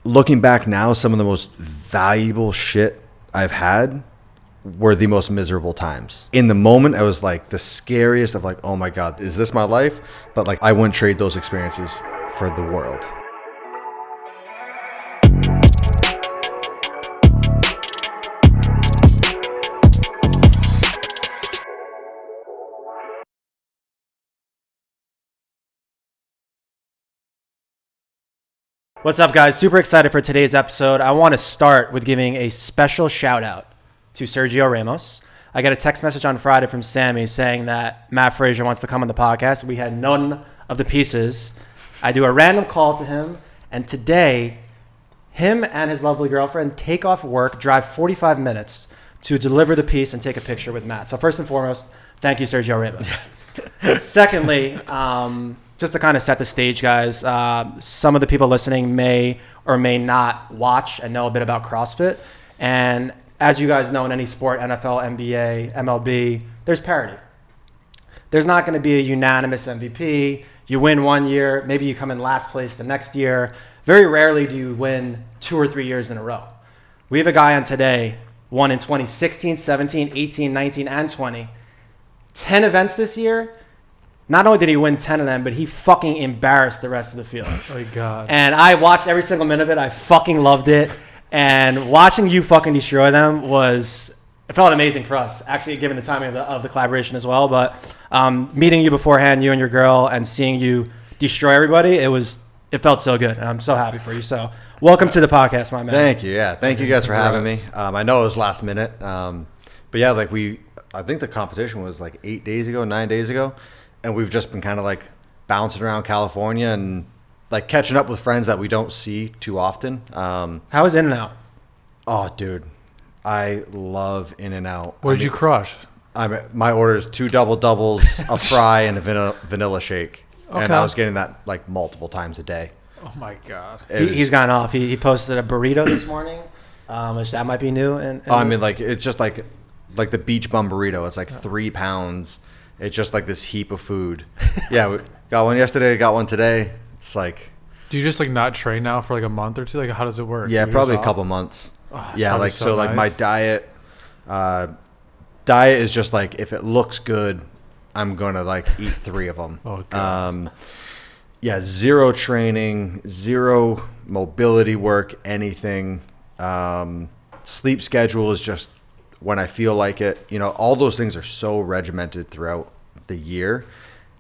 looking back now, some of the most valuable shit I've had were the most miserable times. In the moment, I was like the scariest of like, oh my God, is this my life? But like, I wouldn't trade those experiences for the world. What's up, guys? Super excited for today's episode. I want to start with giving a special shout out to Sergio Ramos. I got a text message on Friday from Sammy saying that Mat Fraser wants to come on the podcast. We had none of the pieces. I do a random call to him, and today, him and his lovely girlfriend take off work, drive 45 minutes to deliver the piece and take a picture with Matt. So first and foremost, thank you, Sergio Ramos. Secondly, just to kind of set the stage, guys, some of the people listening may or may not watch and know a bit about CrossFit. And as you guys know, in any sport, NFL, NBA, MLB, there's parity. There's not going to be a unanimous MVP. You win one year, maybe you come in last place the next year. Very rarely do you win 2 or 3 years in a row. We have a guy on today, won in 2016, 17, 18, 19, and 20. 10 events this year. Not only did he win 10 of them, but he fucking embarrassed the rest of the field. Oh, my God. And I watched every single minute of it. I fucking loved it. And watching you fucking destroy them it felt amazing for us, actually, given the timing of the collaboration as well. But meeting you beforehand, you and your girl, and seeing you destroy everybody, it felt so good. And I'm so happy for you. So welcome to the podcast, my man. Thank you. Yeah. Thank you guys for having me. I know it was last minute. But yeah, I think the competition was like 9 days ago. And we've just been kind of like bouncing around California and like catching up with friends that we don't see too often. How is In-N-Out? Oh, dude, I love In-N-Out. What did you crush? My order is 2 double-doubles, a fry, and a vanilla shake. Okay. And I was getting that like multiple times a day. Oh, my God. He's gone off. He posted a burrito this morning, which that might be new. It's just like the beach bum burrito. It's like 3 pounds. It's just like this heap of food. Yeah, we got one yesterday, got one today. It's like... Do you just like not train now for like a month or two? Like, how does it work? Yeah, probably a couple months. Oh, yeah, like so nice. Like my diet is just like, if it looks good, I'm gonna like eat 3 of them. Oh, God. Yeah, 0 training, 0 mobility work, anything. Sleep schedule is just when I feel like it. You know, all those things are so regimented throughout the year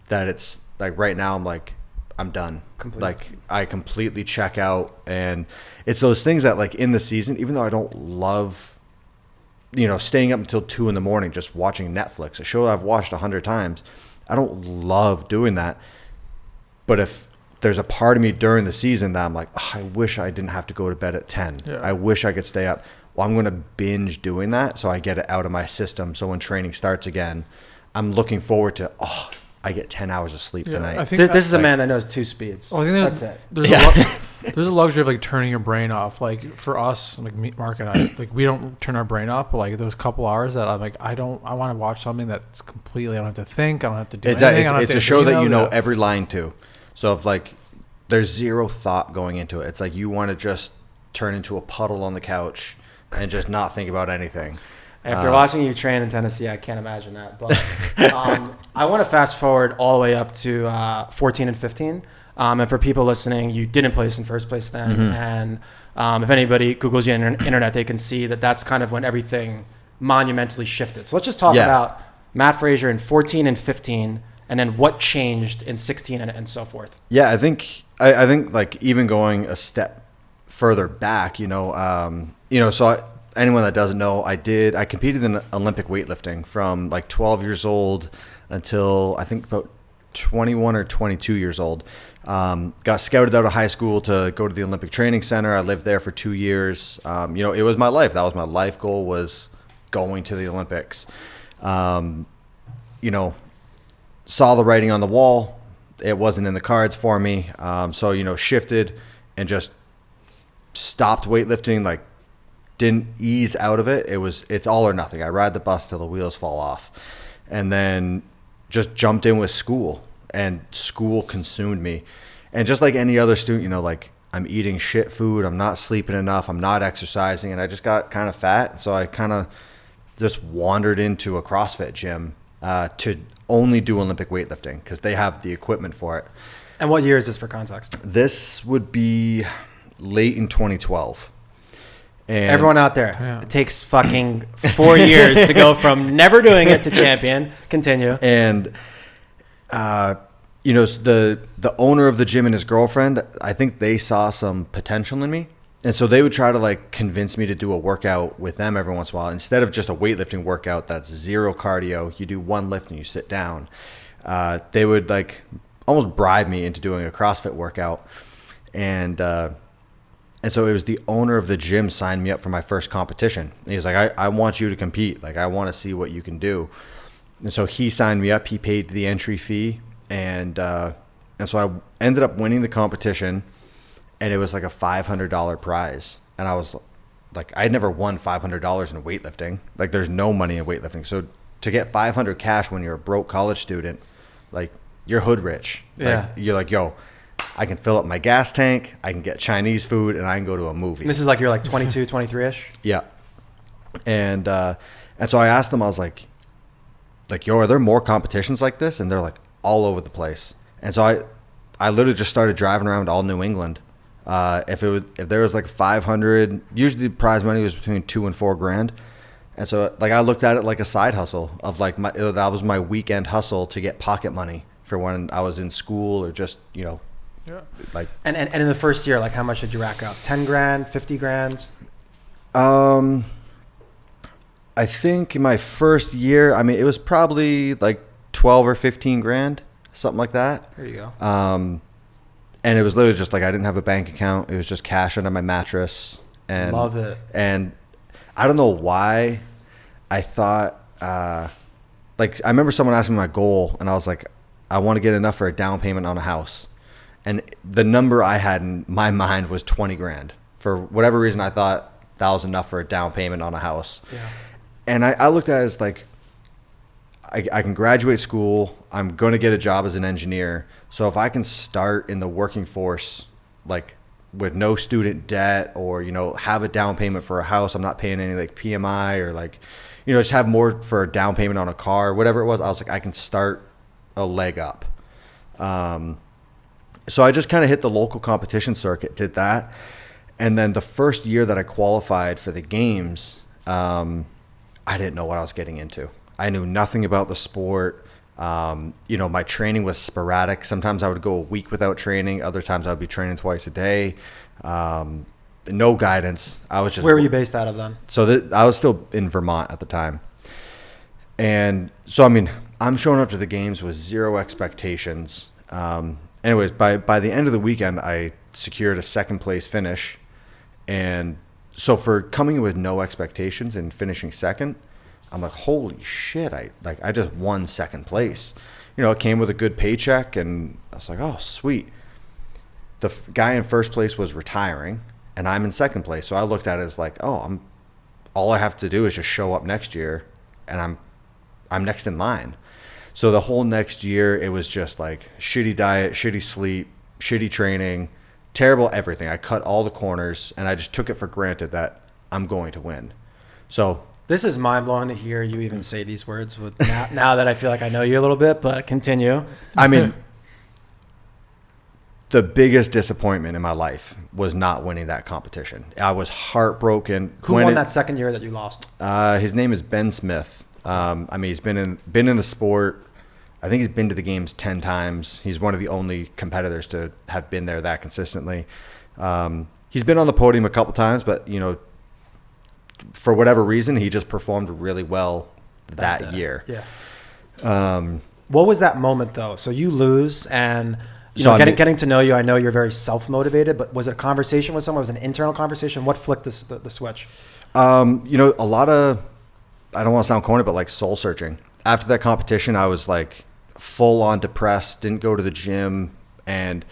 that it's like right now I'm done. Like I completely check out, and it's those things that like in the season, even though I don't love, staying up until 2 a.m. just watching Netflix, a show I've watched 100 times, I don't love doing that. But if there's a part of me during the season that I'm like, oh, I wish I didn't have to go to bed at 10. Yeah. I wish I could stay up. Well, I'm going to binge doing that so I get it out of my system. So when training starts again, I'm looking forward to, I get 10 hours of sleep tonight. I think this is a man that knows 2 speeds. Oh, I think that's it. There's a luxury of like turning your brain off. Like for us, like Mark and I, like we don't turn our brain off. But like those couple hours that I'm like, I want to watch something that's completely, I don't have to think. I don't have to do anything. It's a show that you know every line to. So if like there's 0 thought going into it, it's like you want to just turn into a puddle on the couch and just not think about anything. After watching you train in Tennessee, I can't imagine that. But I want to fast forward all the way up to 14 and 15. And for people listening, you didn't place in first place then. Mm-hmm. And if anybody Googles you on the internet, they can see that that's kind of when everything monumentally shifted. So let's just talk about Mat Fraser in 14 and 15, and then what changed in 16 and so forth. Yeah, I think like even going a step further back, anyone that doesn't know, I competed in Olympic weightlifting from like 12 years old until I think about 21 or 22 years old. Got scouted out of high school to go to the Olympic Training Center. I lived there for 2 years. It was my life. That was my life goal, was going to the Olympics. Saw the writing on the wall. It wasn't in the cards for me. So shifted and just stopped weightlifting, like didn't ease out of it. It's all or nothing. I ride the bus till the wheels fall off. And then just jumped in with school, and school consumed me. And just like any other student, I'm eating shit food. I'm not sleeping enough. I'm not exercising. And I just got kind of fat. So I kind of just wandered into a CrossFit gym to only do Olympic weightlifting because they have the equipment for it. And what year is this for context? This would be late in 2012. And everyone out there, it takes fucking 4 years to go from never doing it to champion. Continue. And, the owner of the gym and his girlfriend, I think they saw some potential in me. And so they would try to like convince me to do a workout with them every once in a while. Instead of just a weightlifting workout that's zero cardio, you do one lift and you sit down. They would like almost bribe me into doing a CrossFit workout. And so it was the owner of the gym signed me up for my first competition. And he's like, I want you to compete. Like, I want to see what you can do. And so he signed me up. He paid the entry fee. And so I ended up winning the competition. And it was like a $500 prize. And I was like, I had never won $500 in weightlifting. Like, there's no money in weightlifting. So to get $500 cash when you're a broke college student, like, you're hood rich. Yeah. Like, you're like, yo, I can fill up my gas tank, I can get Chinese food, and I can go to a movie. And this is like you're like 22, 23-ish? Yeah. And so I asked them, I was like, yo, are there more competitions like this? And they're like, all over the place. And so I literally just started driving around all New England. If there was like 500, usually the prize money was between $2,000 and $4,000. And so like I looked at it like a side hustle of like that was my weekend hustle to get pocket money for when I was in school or just, yeah. Like. And in the first year, like how much did you rack up? 10 grand, 50 grand? I think in my first year, I mean, it was probably like 12 or 15 grand, something like that. There you go. And it was literally just like, I didn't have a bank account. It was just cash under my mattress. And love it. And I don't know why I thought, like, I remember someone asking me my goal and I was like, I want to get enough for a down payment on a house. And the number I had in my mind was 20 grand. For whatever reason, I thought that was enough for a down payment on a house. Yeah. And I looked at it as like, I can graduate school. I'm going to get a job as an engineer. So if I can start in the working force, like with no student debt or, have a down payment for a house, I'm not paying any like PMI or like, just have more for a down payment on a car, whatever it was. I was like, I can start a leg up. So I just kind of hit the local competition circuit, did that. And then the first year that I qualified for the games, I didn't know what I was getting into. I knew nothing about the sport. My training was sporadic. Sometimes I would go a week without training. Other times I would be training twice a day. No guidance. I was just. Where were you based out of then? So I was still in Vermont at the time. And so, I mean, I'm showing up to the games with zero expectations. Anyways, by the end of the weekend, I secured a second place finish. And so for coming in with no expectations and finishing second, I'm like, holy shit, I just won second place. It came with a good paycheck, and I was like, oh, sweet. The guy in first place was retiring, and I'm in second place. So I looked at it as like, oh, all I have to do is just show up next year, and I'm next in line. So the whole next year, it was just like shitty diet, shitty sleep, shitty training, terrible everything. I cut all the corners, and I just took it for granted that I'm going to win. So this is mind-blowing to hear you even say these words now that I feel like I know you a little bit, but continue. I mean, the biggest disappointment in my life was not winning that competition. I was heartbroken. Who won that second year that you lost? His name is Ben Smith. He's been in the sport. I think he's been to the games 10 times. He's one of the only competitors to have been there that consistently. He's been on the podium a couple times, but, for whatever reason, he just performed really well that year. Yeah. What was that moment, though? So you lose, and getting to know you, I know you're very self-motivated, but was it a conversation with someone? Was it an internal conversation? What flicked the switch? A lot of, I don't want to sound corny, but like soul searching. After that competition, I was like full on depressed, didn't go to the gym, and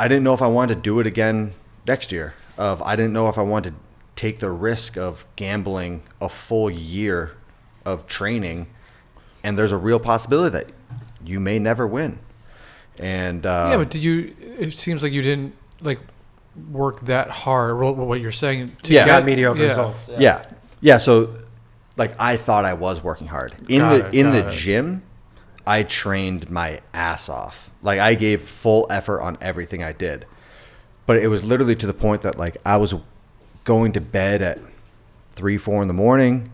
I didn't know if I wanted to do it again next year. I didn't know if I wanted to take the risk of gambling a full year of training, and there's a real possibility that you may never win. And but it seems like you didn't like work that hard? What you're saying to Yeah. Got mediocre results. Yeah. So like I thought I was working hard in the gym. I trained my ass off. Like I gave full effort on everything I did, but it was literally to the point that like I was going to bed at 3, 4 in the morning,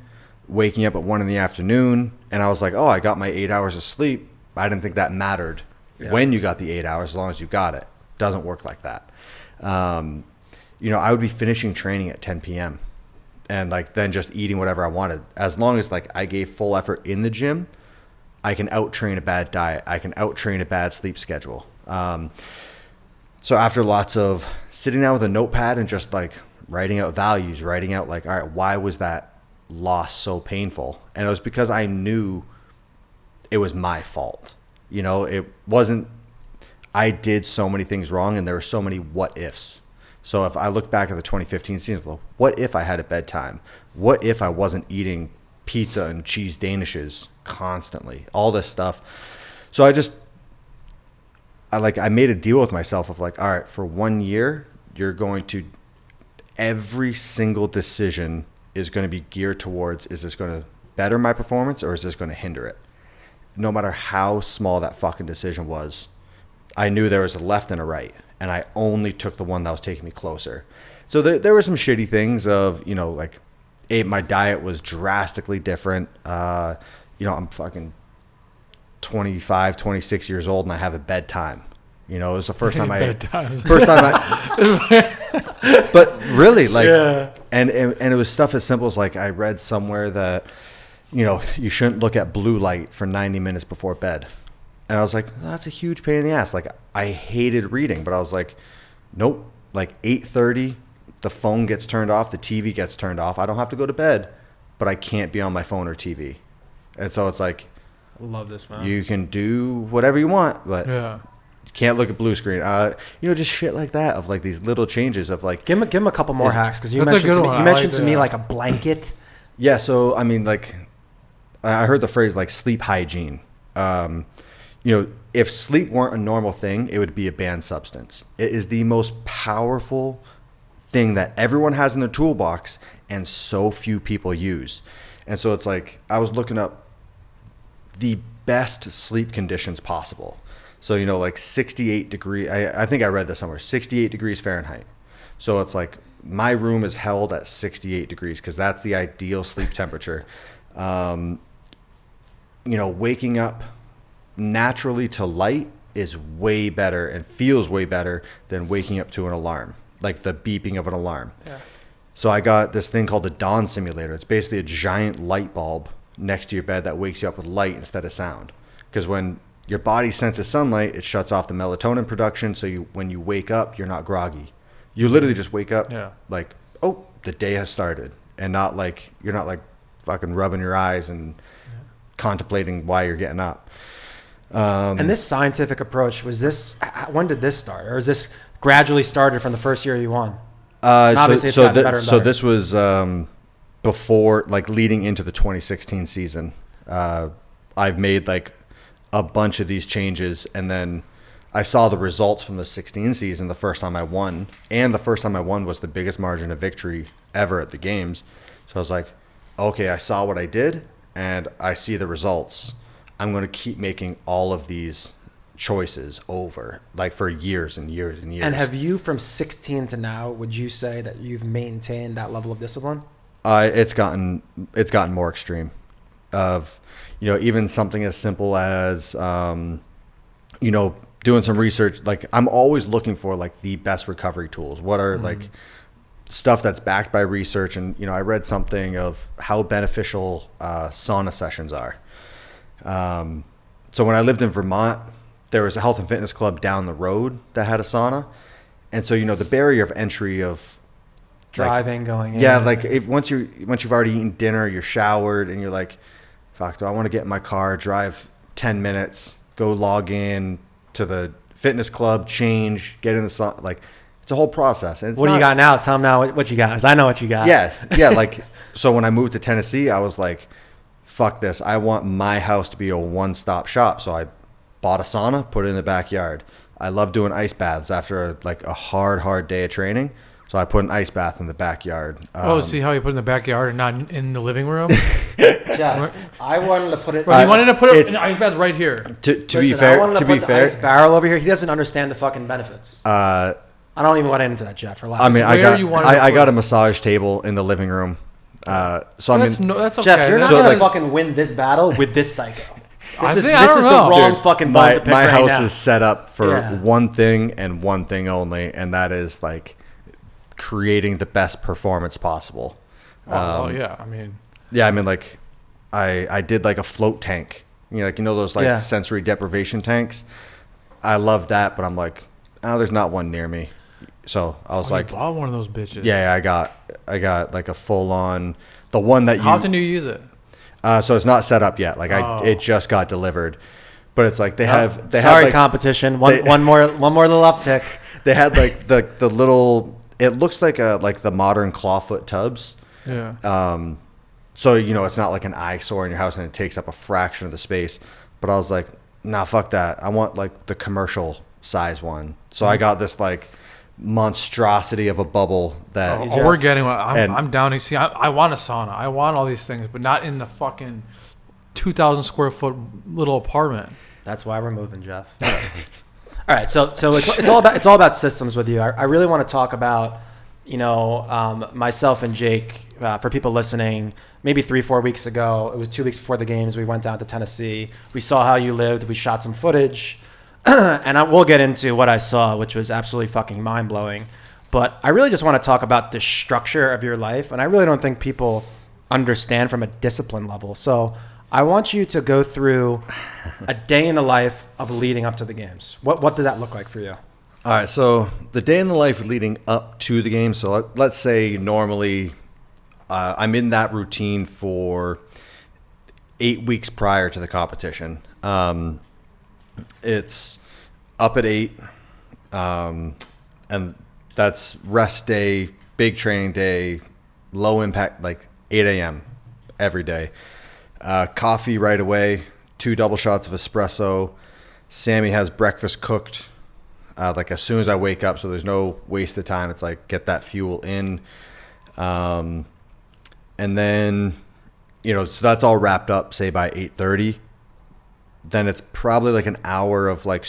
waking up at 1 in the afternoon. And I was like, oh, I got my 8 hours of sleep. I didn't think that mattered when you got the 8 hours, as long as you got it. Doesn't work like that. I would be finishing training at 10 p.m. and like then just eating whatever I wanted. As long as like I gave full effort in the gym, I can out-train a bad diet. I can out-train a bad sleep schedule. So after lots of sitting down with a notepad and just like writing out values, writing out like, all right, why was that loss so painful? And it was because I knew it was my fault. It wasn't, I did so many things wrong and there were so many what ifs. So if I look back at the 2015 season, well, what if I had a bedtime? What if I wasn't eating pizza and cheese danishes constantly? All this stuff. So I made a deal with myself of like, all right, for 1 year, every single decision is going to be geared towards, is this going to better my performance or is this going to hinder it? No matter how small that fucking decision was, I knew there was a left and a right, and I only took the one that was taking me closer. So there were some shitty things of, my diet was drastically different. I'm fucking 25, 26 years old and I have a bedtime. It was the first time but really and it was stuff as simple as like, I read somewhere that, you shouldn't look at blue light for 90 minutes before bed. And I was like, that's a huge pain in the ass. Like I hated reading, but I was like, nope, like 8:30, the phone gets turned off, the TV gets turned off. I don't have to go to bed, but I can't be on my phone or TV. And so it's like, love this, man. You can do whatever you want, but you can't look at blue screen. Just shit like that of like these little changes of like. Give him a couple more hacks because you mentioned to me like a blanket. Yeah, so I mean, like, I heard the phrase like sleep hygiene. If sleep weren't a normal thing, it would be a banned substance. It is the most powerful thing that everyone has in their toolbox and so few people use. And so it's like, I was looking up the best sleep conditions possible. So, like 68 degrees, I think I read this somewhere, 68 degrees Fahrenheit. So it's like my room is held at 68 degrees because that's the ideal sleep temperature. Waking up naturally to light is way better and feels way better than waking up to an alarm, like the beeping of an alarm. Yeah. So I got this thing called the Dawn Simulator. It's basically a giant light bulb next to your bed that wakes you up with light instead of sound. Because when your body senses sunlight, it shuts off the melatonin production. So when you wake up, you're not groggy. You literally just wake up like, oh, the day has started. And not like, you're not like fucking rubbing your eyes and contemplating why you're getting up. And this scientific approach, when did this start? Or is this gradually started from the first year you won? So this was before, like leading into the 2016 season. I've made like a bunch of these changes, and then I saw the results from the 16 season the first time I won. And the first time I won was the biggest margin of victory ever at the games. So I was like, okay, I saw what I did and I see the results. I'm going to keep making all of these choices over, like for years and years and years. And have you, from 16 to now, would you say that you've maintained that level of discipline? It's gotten more extreme. Of, even something as simple as, doing some research. Like I'm always looking for like the best recovery tools. What are like stuff that's backed by research? And I read something of how beneficial sauna sessions are. So when I lived in Vermont, there was a health and fitness club down the road that had a sauna. And so, the barrier of entry of driving, going in. Yeah. Like once you've already eaten dinner, you're showered and you're like, fuck, do I want to get in my car, drive 10 minutes, go log in to the fitness club, change, get in the sauna. Like it's a whole process. And what do you got now? Tell them now what you got. 'Cause I know what you got. Yeah. Yeah. Like, so when I moved to Tennessee, I was like, fuck this. I want my house to be a one-stop shop. So I bought a sauna, put it in the backyard. I love doing ice baths after a hard day of training. So I put an ice bath in the backyard. See how you put it in the backyard and not in the living room? Yeah, I wanted to put it. Bro, you wanted to put it in the ice bath right here. To Listen, be fair, I wanted to put the ice barrel over here. He doesn't understand the fucking benefits. I don't even want to get into that, Jeff. Relax. I mean, Where I got a massage table in the living room. So that's okay. Jeff, you're not So, gonna like- fucking win this battle with this psycho. I This think- I is don't the know. wrong Dude, fucking bone to pick my right house now. is set up for Yeah. one thing and one thing only, and that is like creating the best performance possible. Yeah. I mean, Yeah, I mean, like I did like a float tank. Those sensory deprivation tanks. I love that, but I'm like, oh, there's not one near me. So I was like, you bought one of those bitches. yeah, I got like a full on, the one that How often do you use it? so it's not set up yet. Like it just got delivered, but it's like they have competition. One more little uptick. They had like the little. It looks like the modern clawfoot tubs. Yeah. So it's not like an eyesore in your house and it takes up a fraction of the space. But I was like, nah, fuck that. I want like the commercial size one. So I got this like monstrosity of a bubble that. We're getting one. And- I'm down to see. I want a sauna. I want all these things, but not in the fucking 2,000 square foot little apartment. That's why we're moving, Jeff. All right, so it's all about systems with you. I really want to talk about, myself and Jake. For people listening, maybe 3-4 weeks ago, it was 2 weeks before the games. We went down to Tennessee. We saw how you lived. We shot some footage, and we'll get into what I saw, which was absolutely fucking mind blowing. But I really just want to talk about the structure of your life, and I really don't think people understand from a discipline level. So I want you to go through a day in the life of leading up to the games. What did that look like for you? All right, so the day in the life leading up to the game. So let's say normally I'm in that routine for 8 weeks prior to the competition. It's up at 8, and that's rest day, big training day, low impact, like 8 a.m. every day. Coffee right away, 2 double shots of espresso. Sammy has breakfast cooked like as soon as I wake up, so there's no waste of time. It's like get that fuel in. And then, so that's all wrapped up, say by 8:30. Then it's probably like an hour of like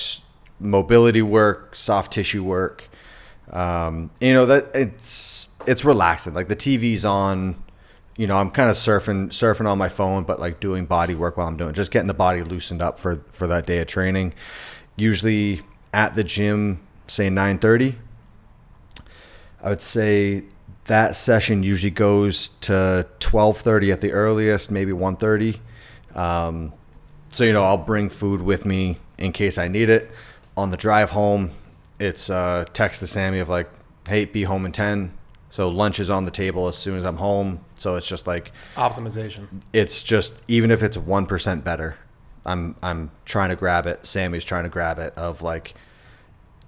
mobility work, soft tissue work. That it's relaxing. Like the TV's on. I'm kind of surfing on my phone, but like doing body work while I'm doing, just getting the body loosened up for that day of training. Usually at the gym, say 9:30. I would say that session usually goes to 12:30 at the earliest, maybe 1:30. So I'll bring food with me in case I need it. On the drive home, it's text to Sammy of like, hey, be home in 10. So lunch is on the table as soon as I'm home. So it's just like optimization. It's just, even if it's 1% better, I'm trying to grab it. Sammy's trying to grab it of like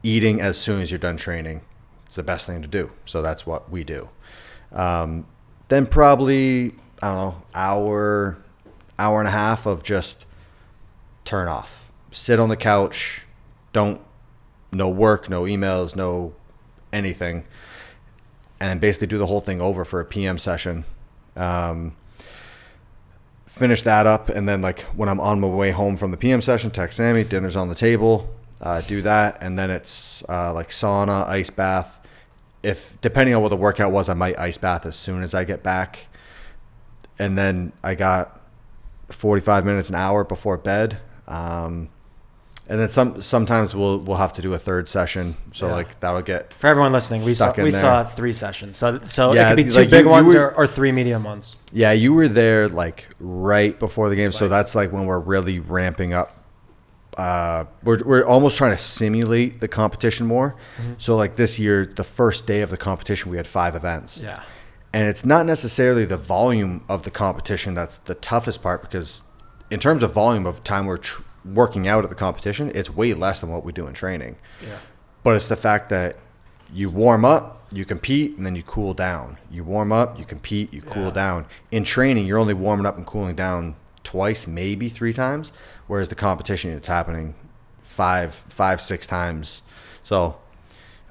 eating as soon as you're done training. It's the best thing to do. So that's what we do. Then probably, I don't know, hour and a half of just turn off. Sit on the couch. No work, no emails, no anything. And then basically do the whole thing over for a PM session. Finish that up, and then like when I'm on my way home from the PM session, text Sammy, dinner's on the table, do that, and then it's like sauna, ice bath. If depending on what the workout was, I might ice bath as soon as I get back, and then I got 45 minutes, an hour before bed. And then sometimes we'll have to do a third session. So like that'll get for everyone listening. We saw 3 sessions. So yeah, it could be 2 like big you ones were, or 3 medium ones. Yeah, you were there like right before the game. So that's like when we're really ramping up. We're almost trying to simulate the competition more. Mm-hmm. So like this year, the first day of the competition, we had 5 events. Yeah. And it's not necessarily the volume of the competition that's the toughest part, because in terms of volume of time we're working out at the competition, it's way less than what we do in training. Yeah. But it's the fact that you warm up, you compete, and then you cool down. You warm up, you compete, you cool down. In training, you're only warming up and cooling down twice, maybe 3 times, whereas the competition, it's happening six times. So,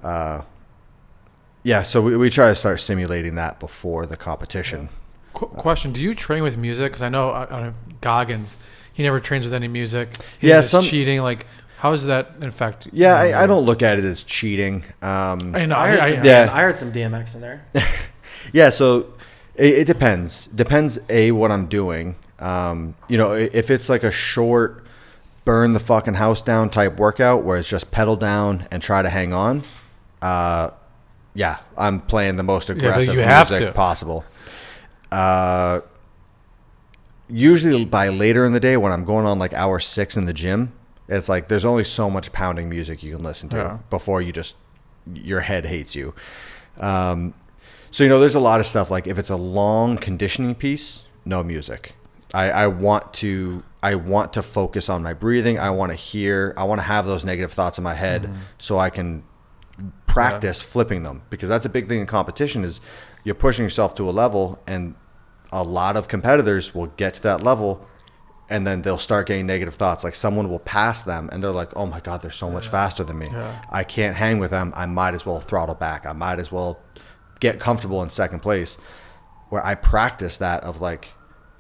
so we try to start simulating that before the competition. Question: do you train with music? Because I know Goggins, he never trains with any music. He's just cheating. Like, how does that affect? Yeah, I don't look at it as cheating. I heard some DMX in there. Yeah, so it depends. Depends what I'm doing. If it's like a short, burn the fucking house down type workout where it's just pedal down and try to hang on. I'm playing the most aggressive music possible. Usually by later in the day when I'm going on like hour 6 in the gym, it's like there's only so much pounding music you can listen to before your head hates you. So there's a lot of stuff like if it's a long conditioning piece, no music. I want to focus on my breathing. I want to have those negative thoughts in my head so I can practice flipping them, because that's a big thing in competition is you're pushing yourself to a level, and a lot of competitors will get to that level and then they'll start getting negative thoughts. Like someone will pass them and they're like, oh my God, they're so much faster than me. I can't hang with them. I might as well throttle back. I might as well get comfortable in second place. Where I practice that of like,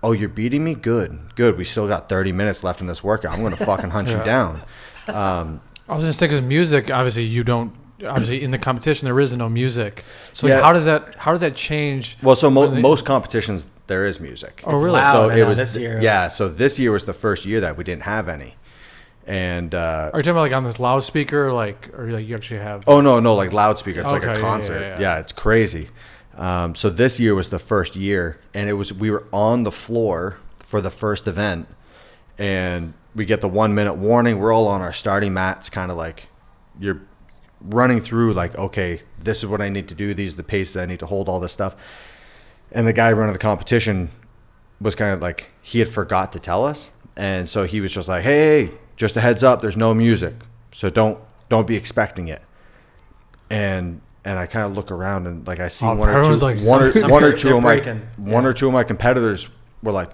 oh, you're beating me? Good. We still got 30 minutes left in this workout. I'm going to fucking hunt you down. I was just thinking, because music, obviously in the competition there is no music. So like, how does that change? Well, so most competitions there is music. Oh, really? So it was this year. So this year was the first year that we didn't have any. And are you talking about like on this loudspeaker, or like you actually have? Oh no, like loudspeaker. It's like a concert. Yeah, it's crazy. So this year was the first year, and we were on the floor for the first event, and we get the 1 minute warning. We're all on our starting mats, kind of like you're running through like, okay, this is what I need to do. These are the paces I need to hold, all this stuff. And the guy running the competition was kind of like, he had forgot to tell us. And so he was just like, hey, just a heads up, there's no music. So don't be expecting it. And I kind of look around and like I see one or two of my competitors were like,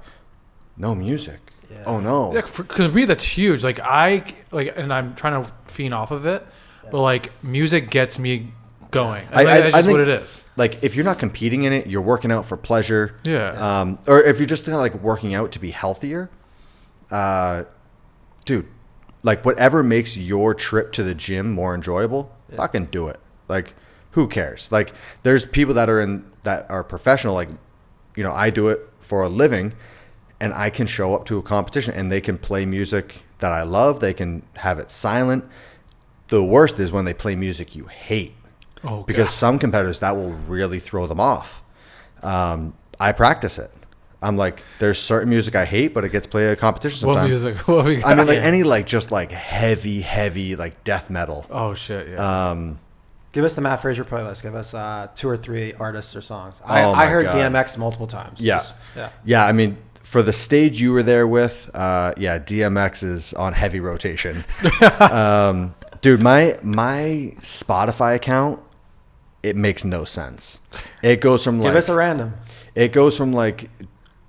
no music. Yeah. Oh no. Yeah, because me that's huge. Like and I'm trying to feed off of it, but like music gets me going. That's just what it is. Like if you're not competing in it, you're working out for pleasure. Yeah. Or if you're just kind of like working out to be healthier, dude, like whatever makes your trip to the gym more enjoyable, fucking do it. Like who cares? Like there's people that are professional. Like, I do it for a living, and I can show up to a competition and they can play music that I love. They can have it silent. The worst is when they play music you hate. Oh, because some competitors, that will really throw them off. I practice it. I'm like, there's certain music I hate, but it gets played at a competition sometimes. What music? What we got? I mean, like any like just like heavy like death metal. Oh shit! Yeah. Give us the Mat Fraser playlist. Give us 2 or 3 artists or songs. I heard God. DMX multiple times. Yeah. I mean, for the stage you were there with, DMX is on heavy rotation. Dude, my Spotify account, it makes no sense. It goes from give us a random. It goes from like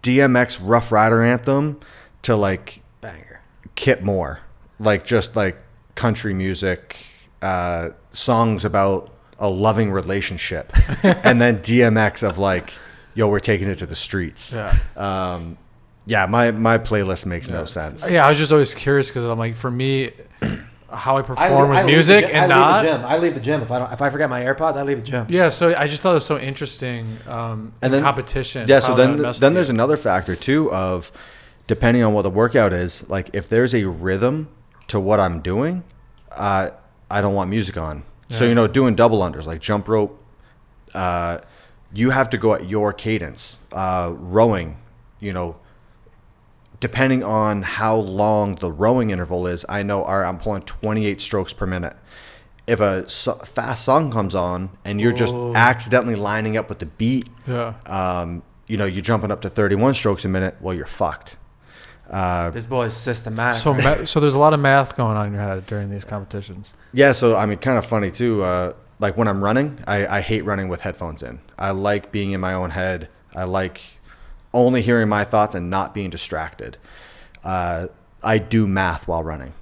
DMX Rough Rider anthem to like banger Kip Moore, like just like country music, songs about a loving relationship, and then DMX of like, yo, we're taking it to the streets. My playlist makes no sense. Yeah, I was just always curious because I'm like, for me, how I perform with music and not. I leave the gym if I forget my AirPods. I leave the gym. Yeah, so I just thought it was so interesting. And then competition. Yeah, so then there's another factor too of depending on what the workout is. Like if there's a rhythm to what I'm doing, I don't want music on. Yeah. So doing double unders like jump rope, you have to go at your cadence. Rowing, depending on how long the rowing interval is, I know I'm pulling 28 strokes per minute. If a fast song comes on and you're just accidentally lining up with the beat, you're jumping up to 31 strokes a minute, well, you're fucked. This boy is systematic. So there's a lot of math going on in your head during these competitions. Yeah, so I mean, kind of funny too. Like when I'm running, I hate running with headphones in. I like being in my own head. I like only hearing my thoughts and not being distracted. I do math while running.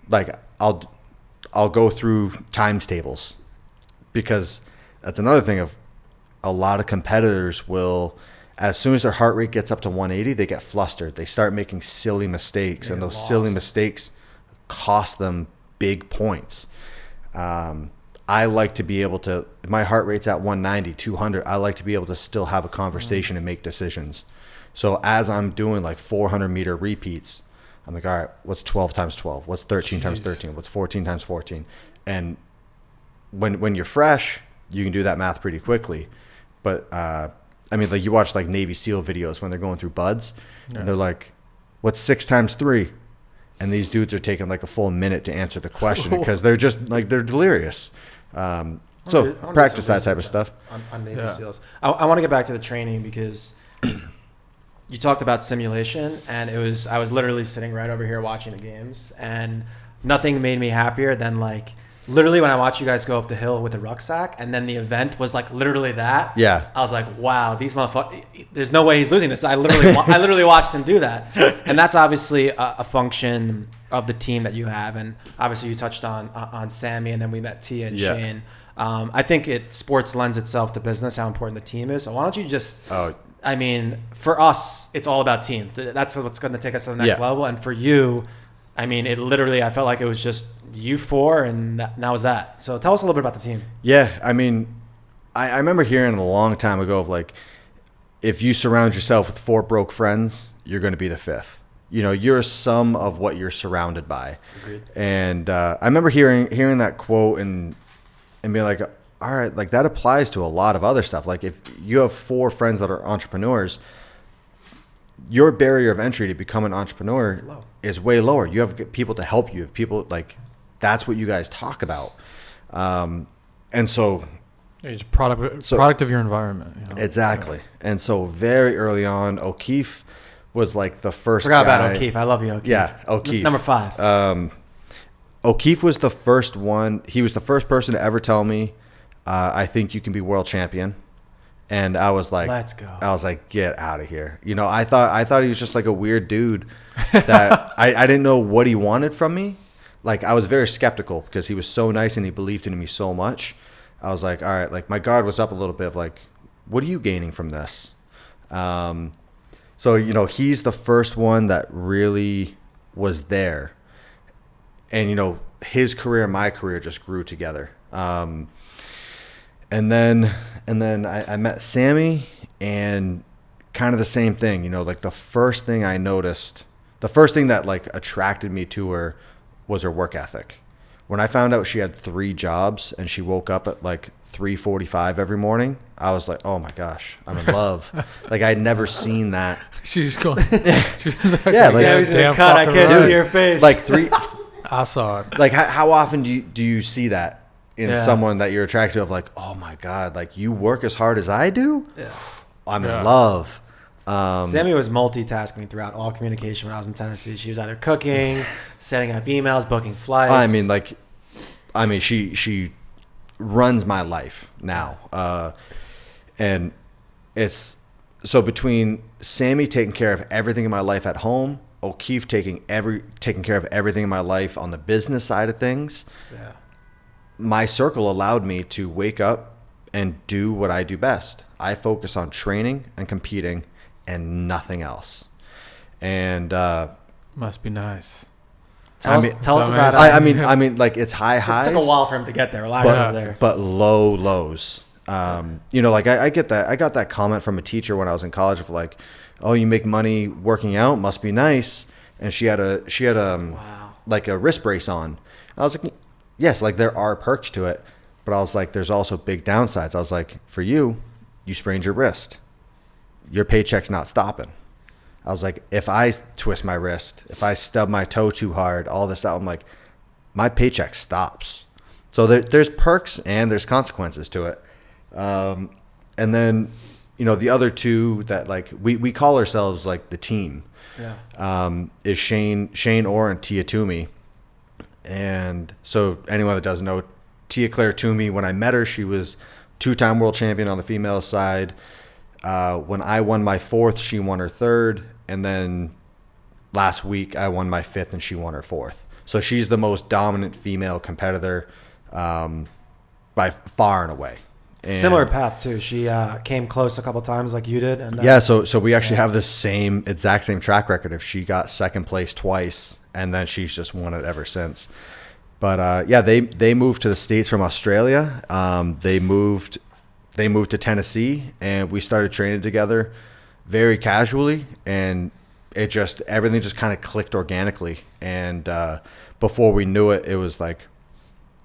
Like I'll go through times tables, because that's another thing of a lot of competitors will, as soon as their heart rate gets up to 180, they get flustered. They start making silly mistakes, and those silly mistakes cost them big points. I like to be able to, if my heart rate's at 190, 200, I like to be able to still have a conversation and make decisions. So as I'm doing like 400-meter repeats, I'm like, all right, what's 12 times 12? What's 13 times 13? What's 14 times 14? And when you're fresh, you can do that math pretty quickly. But I mean, like you watch like Navy SEAL videos when they're going through buds, and they're like, what's 6 times 3? And these dudes are taking like a full minute to answer the question because they're just like, they're delirious. So practice that type of stuff. On Navy SEALs. I want to get back to the training, because you talked about simulation, and I was literally sitting right over here watching the games, and nothing made me happier than like literally when I watched you guys go up the hill with the rucksack, and then the event was like literally that. Yeah. I was like, wow, these motherfuckers, there's no way he's losing this. I literally watched him do that. And that's obviously a function of the team that you have. And obviously you touched on Sammy, and then we met Tia and Shane. I think sports lends itself to business, how important the team is. So why don't you just, I mean, for us, it's all about team. That's what's going to take us to the next level. And for you, I mean, it literally, I felt like it was just you four, and that was that. So tell us a little bit about the team. Yeah, I mean, I remember hearing a long time ago of like, if you surround yourself with 4 broke friends, you're going to be the 5th. You know, you're a sum of what you're surrounded by. Agreed. And I remember hearing that quote and being like, all right, like that applies to a lot of other stuff. Like if you have 4 friends that are entrepreneurs, your barrier of entry to become an entrepreneur is way lower. You have people to help you. You have people like, that's what you guys talk about. And so it's product of your environment. You know? Exactly. Yeah. And so very early on, O'Keefe was like the first Forgot guy. about O'Keefe. I love you, O'Keefe. Yeah, O'Keefe. Number 5. O'Keefe was the first one. He was the first person to ever tell me, I think you can be world champion. And I was like, let's go. I was like, get out of here. You know, I thought he was just like a weird dude that I didn't know what he wanted from me. Like I was very skeptical because he was so nice and he believed in me so much. I was like, all right, like my guard was up a little bit of like, what are you gaining from this? So, you know, he's the first one that really was there. And, you know, his career and my career just grew together. And then I met Sammy, and kind of the same thing, you know, like the first thing I noticed, the first thing that like attracted me to her was her work ethic. When I found out she had 3 jobs and she woke up at like 3:45 every morning, I was like, oh my gosh, I'm in love. Like I'd never seen that. She's going. Yeah, like Sammy's in a cut. I can't see your face. Like 3. I saw it. Like how often do you see that in someone that you're attracted to, of like, oh my God, like you work as hard as I do? Yeah. I'm in love. Sammy was multitasking throughout all communication when I was in Tennessee. She was either cooking, setting up emails, booking flights. I mean, she runs my life now. And it's so between Sammy taking care of everything in my life at home, O'Keefe taking care of everything in my life on the business side of things. Yeah. My circle allowed me to wake up and do what I do best. I focus on training and competing and nothing else. And must be nice. Tell us about it. I mean, like it's high highs. It took a while for him to get there. Relax over there. But low lows. You know, like I get that. I got that comment from a teacher when I was in college of like, oh, you make money working out, must be nice. And she had like a wrist brace on. I was like, yes, like there are perks to it, but I was like, there's also big downsides. I was like, for you sprained your wrist. Your paycheck's not stopping. I was like, if I twist my wrist, if I stub my toe too hard, all this stuff, I'm like, my paycheck stops. So there's perks and there's consequences to it. And then, you know, the other 2 that like we call ourselves like the team. Yeah. Is Shane Orr and Tia Toomey. And so anyone that doesn't know, Tia Toomey, when I met her, she was 2-time world champion on the female side. When I won my 4th, she won her 3rd. And then last week I won my 5th and she won her 4th. So she's the most dominant female competitor by far and away. And Similar path too. She came close a couple times like you did. And yeah, so we actually have the exact same track record. If she got second place twice, and then she's just won it ever since. But yeah, they moved to the States from Australia. They moved to Tennessee, and we started training together very casually, and everything just kind of clicked organically. And before we knew it, it was like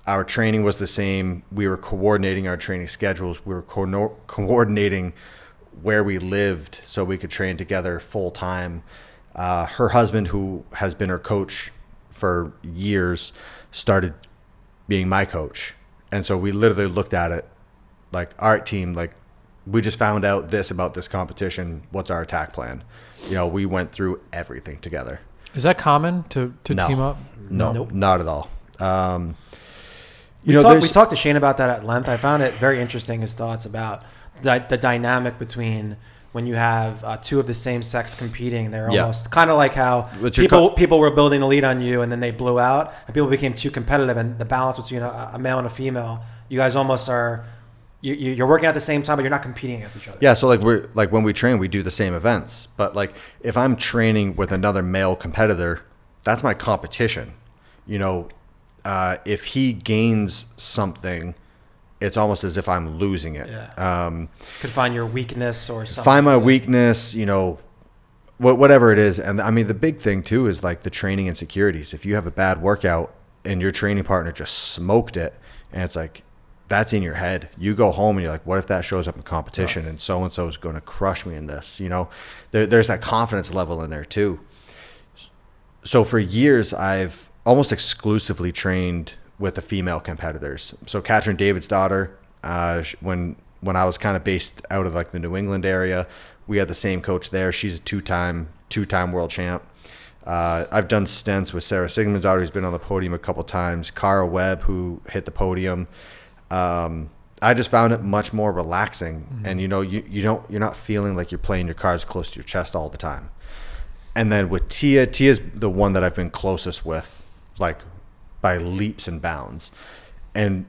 our training was the same. We were coordinating our training schedules. We were coordinating where we lived so we could train together full time. Her husband, who has been her coach for years, started being my coach. And so we literally looked at it like, all right, team, like, we just found out this about this competition. What's our attack plan? We went through everything together. Is that common to No. team up? No, Nope. not at all. We talked to Shane about that at length. I found it very interesting, his thoughts about the dynamic between when you have two of the same sex competing. They're almost kind of like how people were building a lead on you, and then they blew out, and people became too competitive, and the balance between a male and a female, you guys almost are you're working at the same time, but you're not competing against each other. Yeah, so like when we train, we do the same events. But like if I'm training with another male competitor, that's my competition. If he gains something, it's almost as if I'm losing it. Yeah. Could find your weakness or something. Find my weakness, whatever it is. And I mean, the big thing too is like the training insecurities. If you have a bad workout and your training partner just smoked it, and it's like, that's in your head. You go home and you're like, what if that shows up in competition and so-and-so is going to crush me in this? There's that confidence level in there too. So for years, I've almost exclusively trained with the female competitors. So Katrin David's daughter, when I was kind of based out of like the New England area, we had the same coach there. She's a two-time world champ. I've done stints with Sarah Sigmund's daughter, who's been on the podium a couple times. Cara Webb, who hit the podium. I just found it much more relaxing, and you're not feeling like you're playing your cards close to your chest all the time. And then with Tia's the one that I've been closest with, like by leaps and bounds, and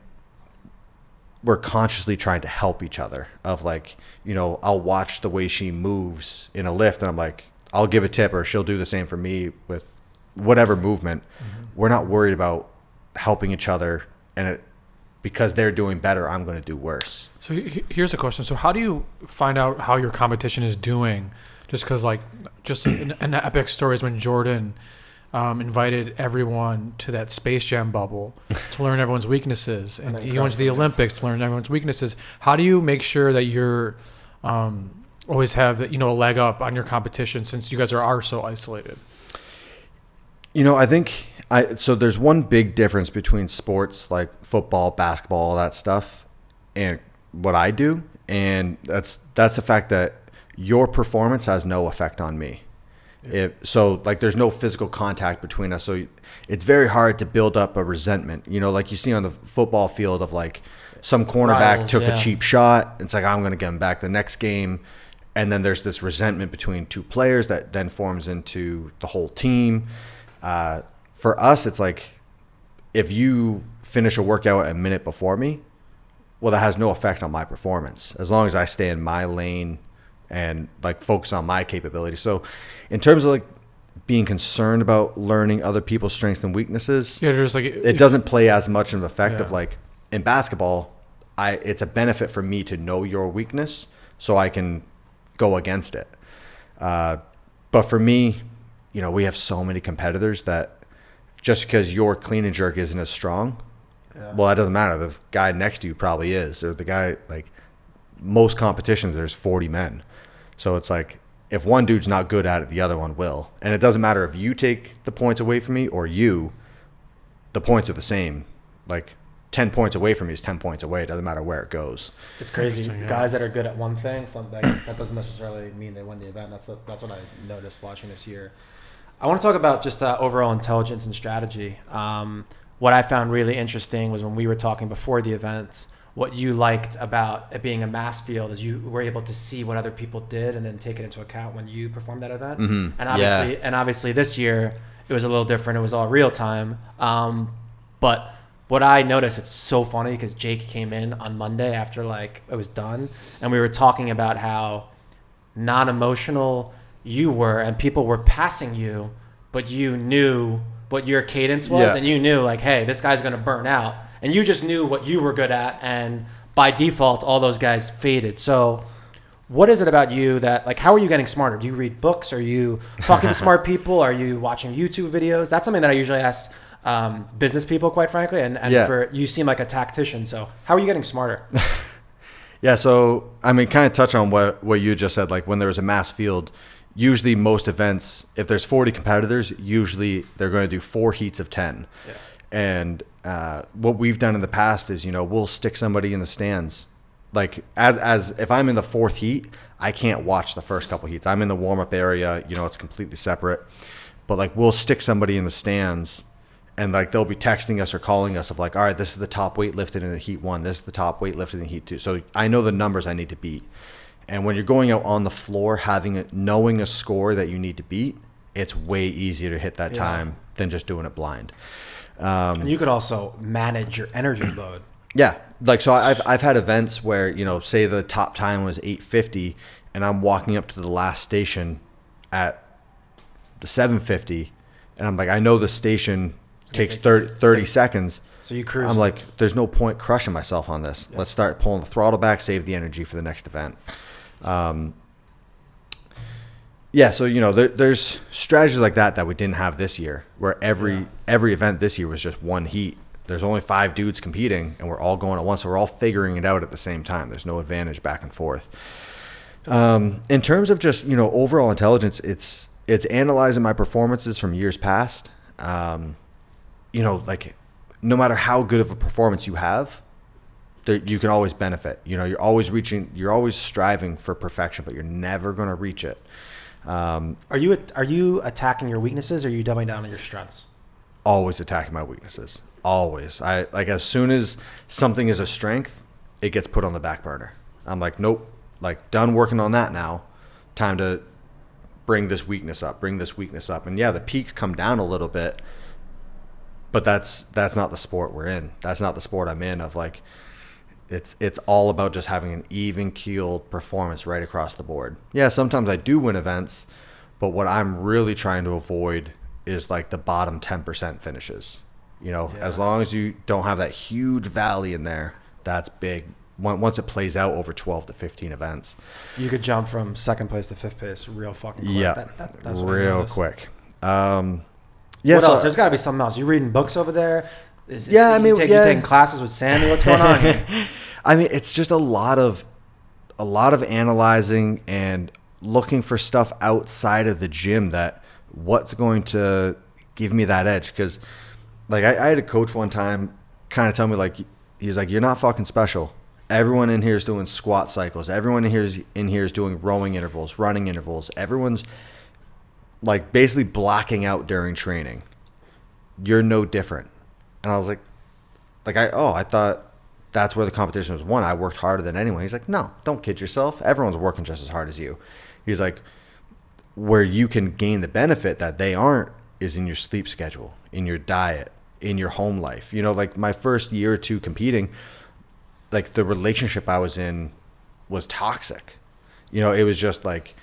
we're consciously trying to help each other. Of like, I'll watch the way she moves in a lift, and I'm like, I'll give a tip, or she'll do the same for me with whatever movement. We're not worried about helping each other, and because they're doing better, I'm going to do worse. So here's a question. So how do you find out how your competition is doing? Just because, an epic story is when Jordan invited everyone to that Space Jam bubble to learn everyone's weaknesses. And he went to the Olympics to learn everyone's weaknesses. How do you make sure that you're always have a leg up on your competition, since you guys are so isolated? I think so there's one big difference between sports like football, basketball, all that stuff, and what I do. And that's the fact that your performance has no effect on me. So there's no physical contact between us. So it's very hard to build up a resentment, like you see on the football field of like some cornerback took a cheap shot. It's like, I'm going to get him back the next game. And then there's this resentment between two players that then forms into the whole team. For us, it's like, if you finish a workout a minute before me, well, that has no effect on my performance, as long as I stay in my lane and like focus on my capabilities. So in terms of like being concerned about learning other people's strengths and weaknesses, it doesn't play as much of an effect of like in basketball. It's a benefit for me to know your weakness so I can go against it. But for me, we have so many competitors that just because your clean and jerk isn't as strong, well, that doesn't matter. The guy next to you probably is. Or the guy, like most competitions, there's 40 men. So it's like, if one dude's not good at it, the other one will. And it doesn't matter if you take the points away from me or the points are the same. Like 10 points away from me is 10 points away. It doesn't matter where it goes. It's crazy. The guys that are good at one thing, that doesn't necessarily mean they win the event. That's what I noticed watching this year. I want to talk about just overall intelligence and strategy. What I found really interesting was when we were talking before the event, what you liked about it being a mass field is you were able to see what other people did and then take it into account when you performed that event. And obviously this year it was a little different. It was all real time. But what I noticed, it's so funny because Jake came in on Monday after like it was done, and we were talking about how non-emotional you were, and people were passing you, but you knew what your cadence was, and you knew like, hey, this guy's gonna burn out, and you just knew what you were good at, and by default, all those guys faded. So what is it about you that, like, how are you getting smarter? Do you read books? Are you talking to smart people? Are you watching YouTube videos? That's something that I usually ask business people, quite frankly. And for you seem like a tactician. So how are you getting smarter? Yeah. So, I mean, kind of touch on what you just said. Like when there was a mass field, usually most events, if there's 40 competitors, usually they're going to do 4 heats of 10. Yeah. And what we've done in the past is, we'll stick somebody in the stands. Like as if I'm in the 4th heat, I can't watch the first couple heats. I'm in the warm up area, it's completely separate. But like we'll stick somebody in the stands, and like they'll be texting us or calling us of like, all right, this is the top weight lifted in the heat 1. This is the top weight lifted in heat 2. So I know the numbers I need to beat. And when you're going out on the floor, knowing a score that you need to beat, it's way easier to hit that time than just doing it blind. And you could also manage your energy load. Yeah. Like, so I've had events where, say the top time was 8:50 and I'm walking up to the last station at the 7:50 and I'm like, I know the station takes 30 seconds. So you cruise. I'm like, there's no point crushing myself on this. Yeah. Let's start pulling the throttle back, save the energy for the next event. So, there's strategies like that we didn't have this year, where every event this year was just one heat. There's only 5 dudes competing, and we're all going at once, so we're all figuring it out at the same time. There's no advantage back and forth. In terms of just, overall intelligence, it's analyzing my performances from years past. Like no matter how good of a performance you have, you can always benefit. You're always striving for perfection, but you're never going to reach it. Are you attacking your weaknesses, or are you doubling down on your strengths? Always attacking my weaknesses. Always. As soon as something is a strength, it gets put on the back burner. I'm like, nope, like done working on that now. Time to bring this weakness up. And yeah, the peaks come down a little bit, but that's not the sport we're in. That's not the sport I'm in of like, it's all about just having an even keeled performance right across the board. Yeah, sometimes I do win events, but what I'm really trying to avoid is like the bottom 10% finishes. As long as you don't have that huge valley in there, that's big. Once it plays out over 12 to 15 events. You could jump from 2nd place to 5th place real fucking quick. Yeah, that's real quick. What else? There's got to be something else. You reading books over there? You taking classes with Sammy? What's going on here? I mean, it's just a lot of analyzing and looking for stuff outside of the gym that what's going to give me that edge. Because like I had a coach one time kind of tell me like, he's like, you're not fucking special. Everyone in here is doing squat cycles. Everyone in here is doing rowing intervals, running intervals. Everyone's like basically blacking out during training. You're no different. And I was like I thought that's where the competition was won. I worked harder than anyone. He's like, no, don't kid yourself. Everyone's working just as hard as you. He's like, where you can gain the benefit that they aren't is in your sleep schedule, in your diet, in your home life. Like my first year or 2 competing, like the relationship I was in was toxic. It was just like,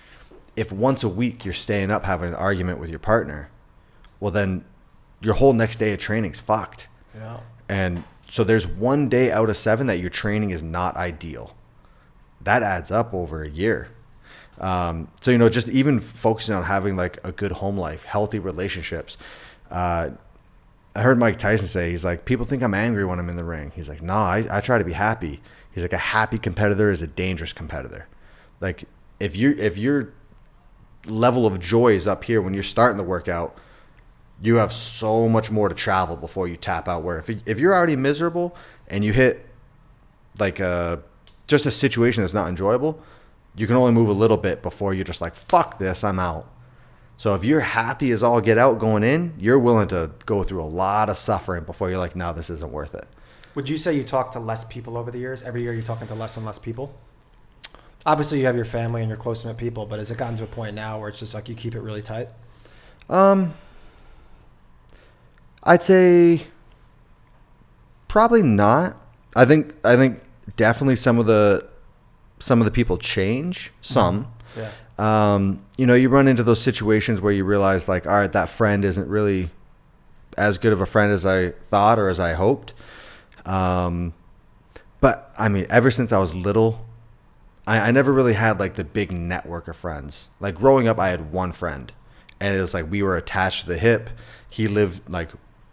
if once a week you're staying up having an argument with your partner, well then your whole next day of training's fucked. Yeah. And so there's 1 day out of 7 that your training is not ideal. That adds up over a year. So, just even focusing on having like a good home life, healthy relationships. I heard Mike Tyson say, he's like, people think I'm angry when I'm in the ring. He's like, no, I try to be happy. He's like, a happy competitor is a dangerous competitor. Like if your level of joy is up here when you're starting the workout, you have so much more to travel before you tap out. Where if you're already miserable and you hit like just a situation that's not enjoyable, you can only move a little bit before you're just like, fuck this, I'm out. So if you're happy as all get out going in, you're willing to go through a lot of suffering before you're like, no, this isn't worth it. Would you say you talk to less people over the years? Every year you're talking to less and less people? Obviously you have your family and your close-knit people, but has it gotten to a point now where it's just like you keep it really tight? I'd say probably not. I think definitely some of the people change some. Yeah. You run into those situations where you realize like, all right, that friend isn't really as good of a friend as I thought or as I hoped. But I mean, ever since I was little, I never really had like the big network of friends. Like growing up, I had one friend, and it was like we were attached to the hip. He lived like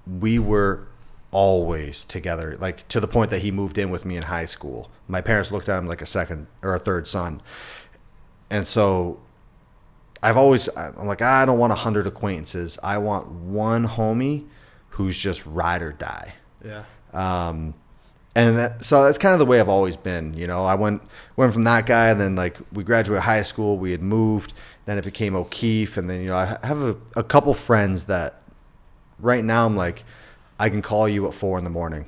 we were always together, like to the point that he moved in with me in high school. My parents looked at him like a second or a third son. And so I'm like, I don't want 100 acquaintances. I want one homie who's just ride or die. Yeah. So that's kind of the way I've always been. I went from that guy, and then like we graduated high school, we had moved, then it became O'Keefe, and then I have a couple friends that right now I'm like, I can call you at 4 a.m.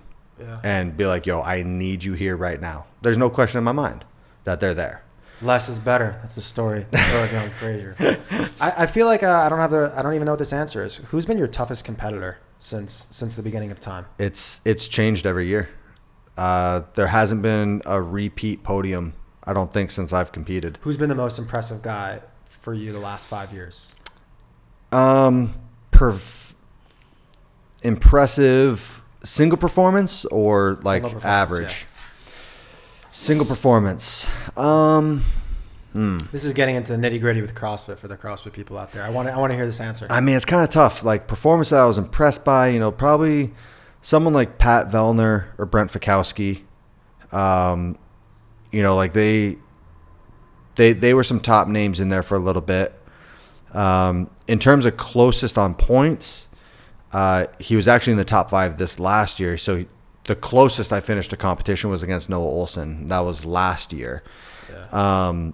and be like, yo, I need you here right now. There's no question in my mind that they're there. Less is better. That's the story of young Fraser. I feel like I don't even know what this answer is. Who's been your toughest competitor since the beginning of time? It's changed every year. There hasn't been a repeat podium, I don't think, since I've competed. Who's been the most impressive guy for you the last 5 years? Impressive single performance or like average? Yeah. Single performance. This is getting into the nitty gritty with CrossFit for the CrossFit people out there. I want to hear this answer. I mean, it's kind of tough. Like performance that I was impressed by, probably someone like Pat Vellner or Brent Fikowski. Like they were some top names in there for a little bit. In terms of closest on points, he was actually in the top 5 this last year. So the closest I finished a competition was against Noah Olson. That was last year. Yeah.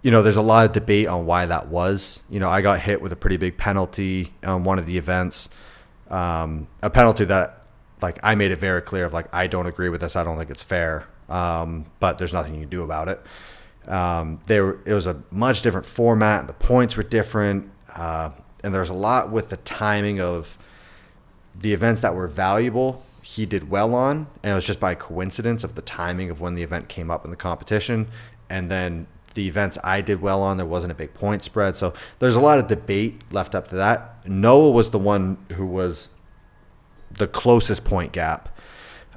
There's a lot of debate on why that was. I got hit with a pretty big penalty on one of the events. A penalty that, like, I made it very clear of, like, I don't agree with this. I don't think it's fair. But there's nothing you can do about it. It was a much different format. The points were different. And there's a lot with the timing of the events that were valuable. He did well on, and it was just by coincidence of the timing of when the event came up in the competition. And then the events I did well on, there wasn't a big point spread. So there's a lot of debate left up to that. Noah was the one who was the closest point gap.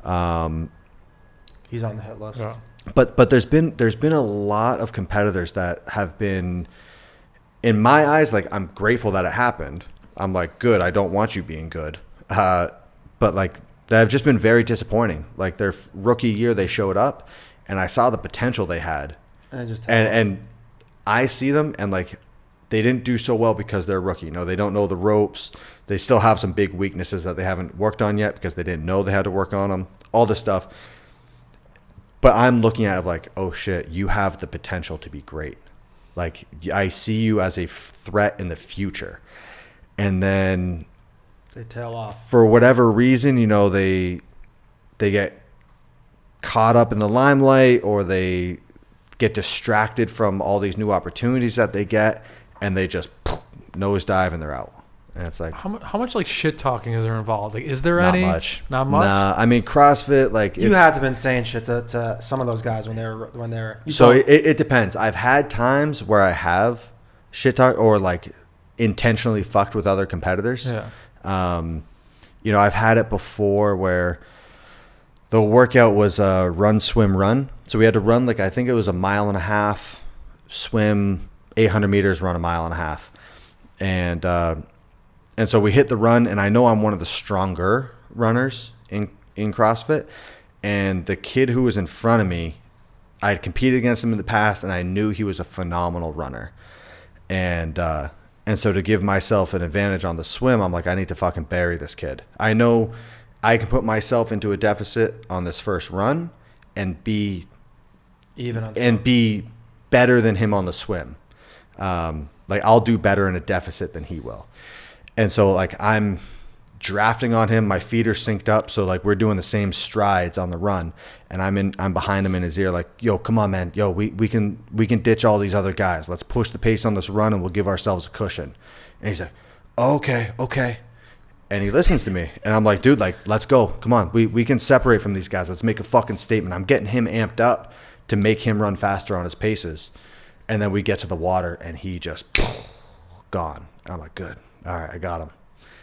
He's on the hit list. Yeah. But there's been a lot of competitors that have been, in my eyes, like, I'm grateful that it happened. I'm like, good. I don't want you being good. But like, that have just been very disappointing. Like their rookie year, they showed up, and I saw the potential they had, and I see them, and like, they didn't do so well because they're a rookie. They don't know the ropes. They still have some big weaknesses that they haven't worked on yet because they didn't know they had to work on them. All this stuff. But I'm looking at it like, oh shit, you have the potential to be great. Like, I see you as a threat in the future. And then they tail off for whatever reason. They get caught up in the limelight, or they get distracted from all these new opportunities that they get, and they just nosedive and they're out. And it's like, how much like shit talking is there involved? Like, is there not any? Much. Not much. Nah, I mean, CrossFit, like, you had to been saying shit to some of those guys when they're. So it depends. I've had times where I have shit talk or like intentionally fucked with other competitors. Yeah. I've had it before where the workout was a run, swim, run. So we had to run, like, I think it was 1.5 miles, swim 800 meters, run 1.5 miles. And so we hit the run, and I know I'm one of the stronger runners in CrossFit. And the kid who was in front of me, I had competed against him in the past, and I knew he was a phenomenal runner. And so to give myself an advantage on the swim, I'm like, I need to fucking bury this kid. I know I can put myself into a deficit on this first run and be better than him on the swim. Like, I'll do better in a deficit than he will. And so, like, I'm drafting on him. My feet are synced up, so like we're doing the same strides on the run, and I'm behind him in his ear, like, yo, come on, man, yo, we can ditch all these other guys. Let's push the pace on this run, and we'll give ourselves a cushion. And he's like, okay. And he listens to me. And I'm like, dude, like, let's go. Come on. We can separate from these guys. Let's make a fucking statement. I'm getting him amped up to make him run faster on his paces. And then we get to the water, and he just gone. And I'm like, good. All right, I got him.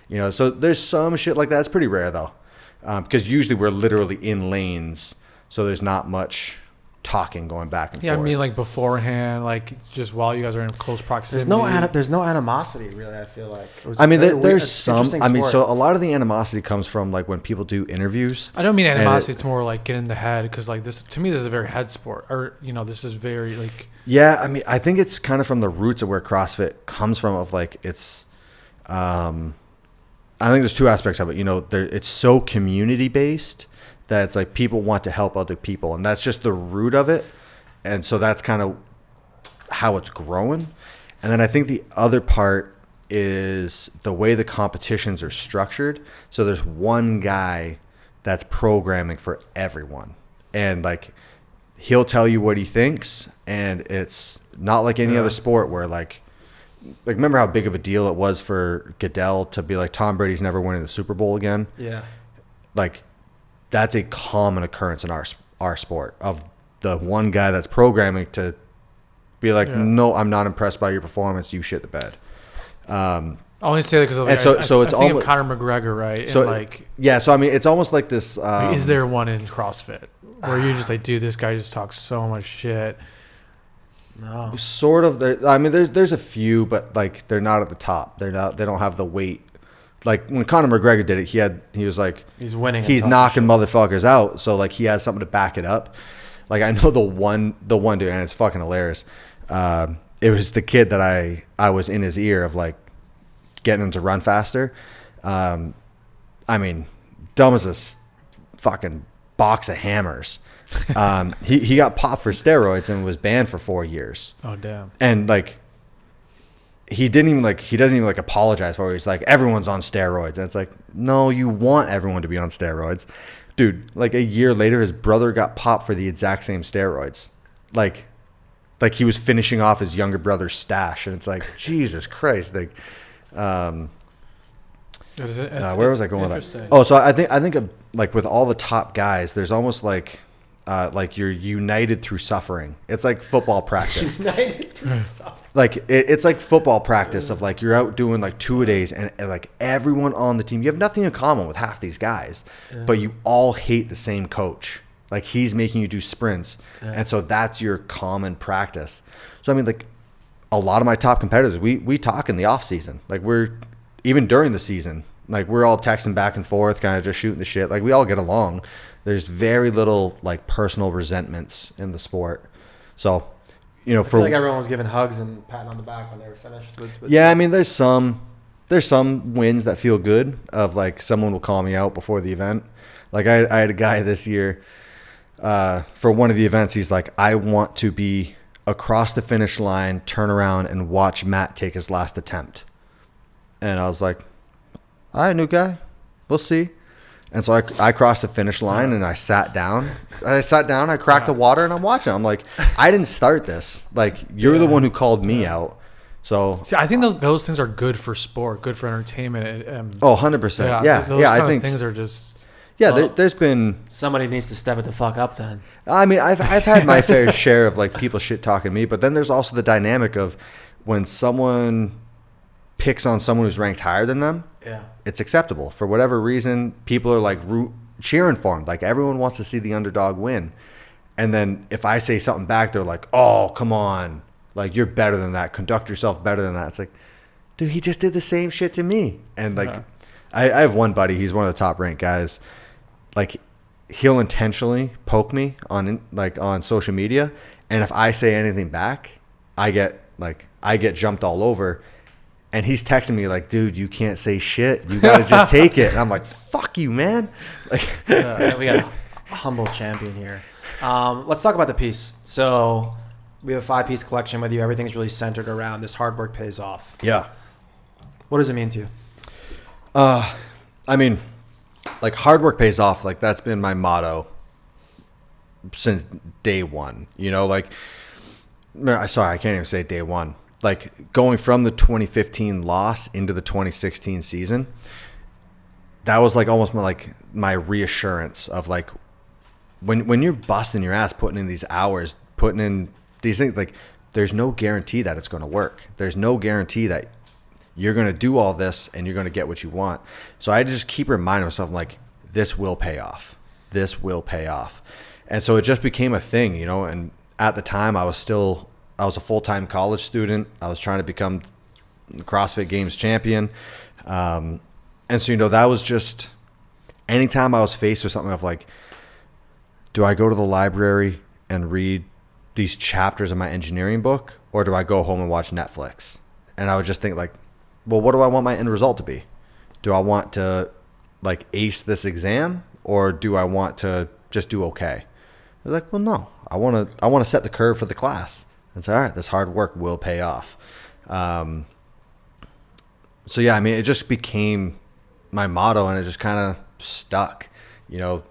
You know, so there's some shit like that. It's pretty rare, though. Because usually we're literally in lanes, so there's not much talking going back and forth. Yeah, I mean, like beforehand, like just while you guys are in close proximity. There's no animosity, really, I feel like. I mean, there's some. I mean, so a lot of the animosity comes from like when people do interviews. I don't mean animosity. It's more like get in the head, because like this, to me, this is a very head sport, or you know, this is very like. Yeah, I mean, I think it's kind of from the roots of where CrossFit comes from. Of like, it's. I think there's two aspects of it. You know, it's so community based that it's like people want to help other people, and that's just the root of it. And so that's kind of how it's growing. And then I think the other part is the way the competitions are structured. So there's one guy that's programming for everyone, and like he'll tell you what he thinks, and it's not like any other sport where like remember how big of a deal it was for Goodell to be like, Tom Brady's never winning the Super Bowl again. Yeah. Like that's a common occurrence in our sport, of the one guy that's programming to be like, no, I'm not impressed by your performance. You shit the bed. I only say that because of like, so it's I think almost, of Conor McGregor, right? So and like, yeah, so I mean, it's almost like this. is there one in CrossFit where you're just like, dude, this guy just talks so much shit? No. Sort of. I mean, there's a few, but like they're not at the top. They don't have the weight. Like when Conor McGregor did it, he was like, he's winning. He's knocking motherfuckers out. So like he has something to back it up. Like I know the one dude, and it's fucking hilarious. It was the kid that I was in his ear of like getting him to run faster. I mean, dumb as a fucking box of hammers. He got popped for steroids and was banned for 4 years. Oh damn. And like he doesn't even apologize for it. He's like, everyone's on steroids. And it's like, no, you want everyone to be on steroids. Dude, like a year later, his brother got popped for the exact same steroids. Like he was finishing off his younger brother's stash. And it's like, Jesus Christ. Like, where was I going with that? Oh, so I think of, like with all the top guys, there's almost like you're united through suffering. It's like football practice. United through suffering. Like it's like football practice of like you're out doing like 2-a-days, and like everyone on the team, you have nothing in common with half these guys, but you all hate the same coach. Like he's making you do sprints, and so that's your common practice. So I mean, like a lot of my top competitors, we talk in the off season. Like we're even during the season, like we're all texting back and forth, kind of just shooting the shit. Like we all get along. There's very little like personal resentments in the sport. So, you know, I feel like everyone was giving hugs and patting on the back when they were finished. Yeah, I mean, there's some wins that feel good, of like someone will call me out before the event. Like I had a guy this year for one of the events. He's like, I want to be across the finish line, turn around and watch Matt take his last attempt. And I was like, all right, new guy, we'll see. And so I crossed the finish line and I sat down. I cracked the water and I'm watching. I'm like, I didn't start this. Like, you're the one who called me out. So see, I think those things are good for sport, good for entertainment. 100%. Yeah. I think things are just. Yeah, there's been somebody needs to step it the fuck up. Then I mean, I've had my fair share of like people shit talking me, but then there's also the dynamic of when someone picks on someone who's ranked higher than them. Yeah. It's acceptable for whatever reason. People are like cheering for him. Like everyone wants to see the underdog win. And then if I say something back, they're like, "Oh, come on! Like you're better than that. Conduct yourself better than that." It's like, dude, he just did the same shit to me. And like, I have one buddy. He's one of the top ranked guys. Like, he'll intentionally poke me on social media, and if I say anything back, I get jumped all over. And he's texting me like, dude, you can't say shit. You got to just take it. And I'm like, fuck you, man. Like, we got a humble champion here. Let's talk about the piece. So we have a 5-piece collection with you. Everything's really centered around this hard work pays off. Yeah. What does it mean to you? I mean, like hard work pays off. Like that's been my motto since day one. You know, like, sorry, I can't even say day one. Like going from the 2015 loss into the 2016 season, that was like almost my reassurance of like, when you're busting your ass, putting in these hours, putting in these things, like there's no guarantee that it's going to work. There's no guarantee that you're going to do all this and you're going to get what you want. So I just keep reminding myself, like, this will pay off. This will pay off. And so it just became a thing, you know, and at the time I was a full-time college student. I was trying to become the CrossFit Games champion. And so, you know, that was just, anytime I was faced with something of like, do I go to the library and read these chapters of my engineering book, or do I go home and watch Netflix? And I would just think like, well, what do I want my end result to be? Do I want to like ace this exam, or do I want to just do okay? They're like, well, no, I want to set the curve for the class. And say, all right, this hard work will pay off. So yeah, I mean, it just became my motto, and it just kind of stuck, you know.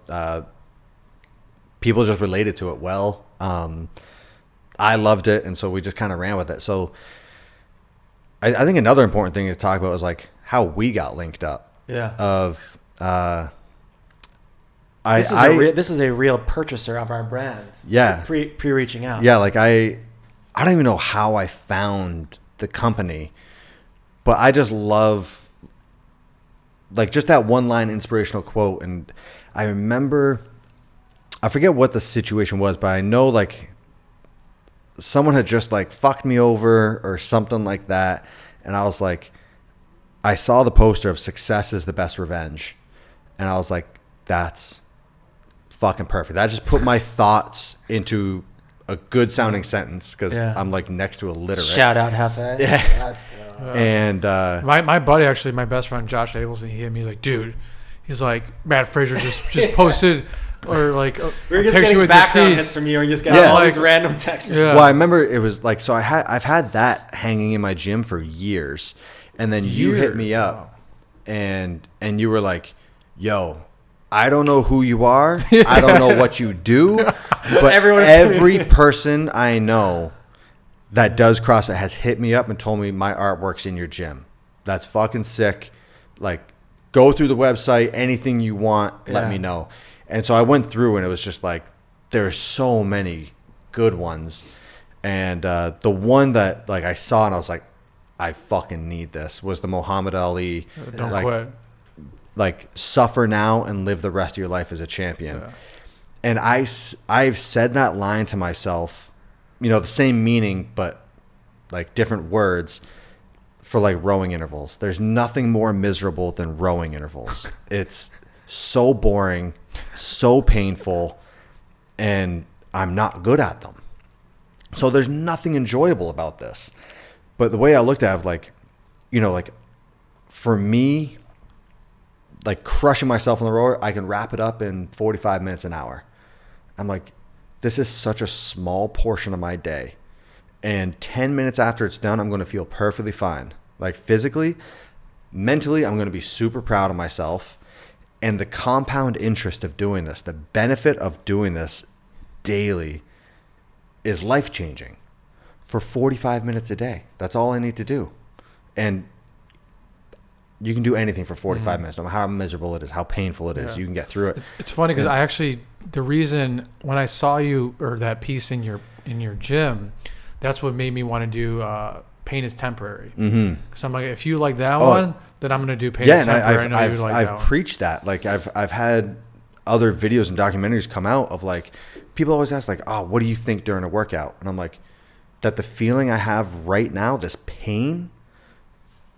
People just related to it well. I loved it, and so we just kind of ran with it. So I think another important thing to talk about is like how we got linked up. Yeah. This is a real purchaser of our brand. Yeah. Pre reaching out. Yeah, like I don't even know how I found the company, but I just love like just that one line inspirational quote. And I remember, I forget what the situation was, but I know like someone had just like fucked me over or something like that. And I was like, I saw the poster of "Success is the best revenge." And I was like, that's fucking perfect. That just put my thoughts into a good sounding sentence, because I'm like next to illiterate. Shout out Hefe. Yeah. And my buddy, actually, my best friend Josh Abelson, he hit me. He's like, dude, he's like, Mat Fraser just posted, or like we're just getting background hits from you, and just getting all these random texts. Yeah. Well, I remember it was like, so I've had that hanging in my gym for years, and then you hit me up, and you were like, yo, I don't know who you are, I don't know what you do, but every person I know that does CrossFit has hit me up and told me my artwork's in your gym. That's fucking sick. Like, go through the website, anything you want, let me know. And so I went through, and it was just like, there's so many good ones. And the one that like I saw and I was like, I fucking need this, was the Muhammad Ali. Don't like, quit. Like, suffer now and live the rest of your life as a champion. Yeah. And I've said that line to myself, you know, the same meaning, but like different words, for like rowing intervals. There's nothing more miserable than rowing intervals. It's so boring, so painful, and I'm not good at them. So there's nothing enjoyable about this. But the way I looked at it, like, you know, like for me, like crushing myself on the rower, I can wrap it up in 45 minutes, an hour. I'm like, this is such a small portion of my day. And 10 minutes after it's done, I'm going to feel perfectly fine. Like physically, mentally, I'm going to be super proud of myself. And the compound interest of doing this, the benefit of doing this daily, is life-changing for 45 minutes a day. That's all I need to do. And you can do anything for 45 minutes, no matter how miserable it is, how painful it is. You can get through it. It's funny because the reason when I saw you, or that piece in your gym, that's what made me want to do Pain is Temporary. Because I'm like, if you like that one, then I'm going to do Pain is Temporary. I've preached that. Like I've had other videos and documentaries come out of like, people always ask like, oh, what do you think during a workout? And I'm like, that the feeling I have right now, this pain,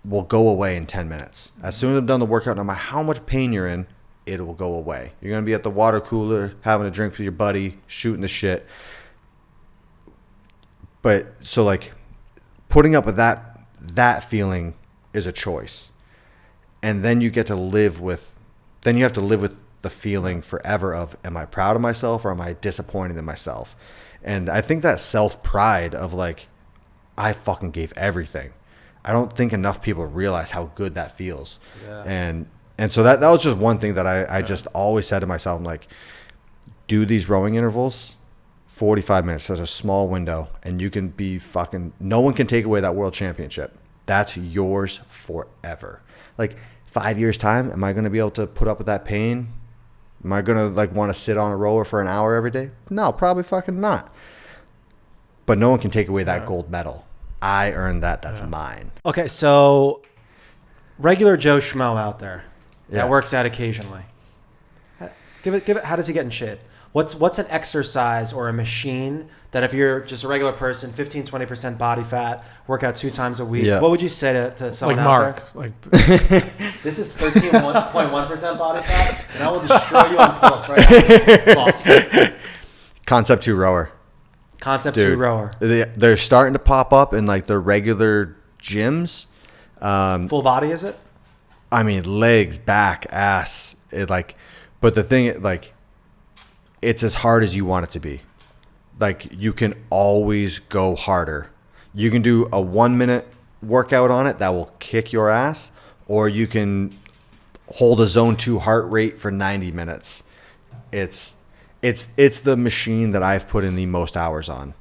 will go away in 10 minutes. As soon as I'm done the workout, no matter how much pain you're in, it will go away. You're going to be at the water cooler, having a drink with your buddy, shooting the shit. But so like putting up with that feeling is a choice. And then you get to live with, then you have to live with the feeling forever of, am I proud of myself or am I disappointed in myself? And I think that self-pride of like, I fucking gave everything. I don't think enough people realize how good that feels. Yeah. And so that was just one thing that I just always said to myself, I'm like, do these rowing intervals, 45 minutes, such a small window, and you can be fucking, no one can take away that world championship. That's yours forever. Like, 5 years time, am I going to be able to put up with that pain? Am I going to like want to sit on a rower for an hour every day? No, probably fucking not. But no one can take away that gold medal. I earned that. That's mine. Okay, so regular Joe Schmo out there that works out occasionally. Give it. How does he get in shape? What's an exercise or a machine that if you're just a regular person, 15-20% body fat, work out 2 times a week, what would you say to someone like out Mark, there? like This is 13.1% body fat, and I will destroy you on pull-ups right now. Concept 2 rower. Concept 2 rower. They're starting to pop up in like the regular gyms. Full body, is it? I mean, legs, back, ass. But the thing, like, it's as hard as you want it to be. Like, you can always go harder. You can do a 1-minute workout on it that will kick your ass, or you can hold a zone 2 heart rate for 90 minutes. It's the machine that I've put in the most hours on.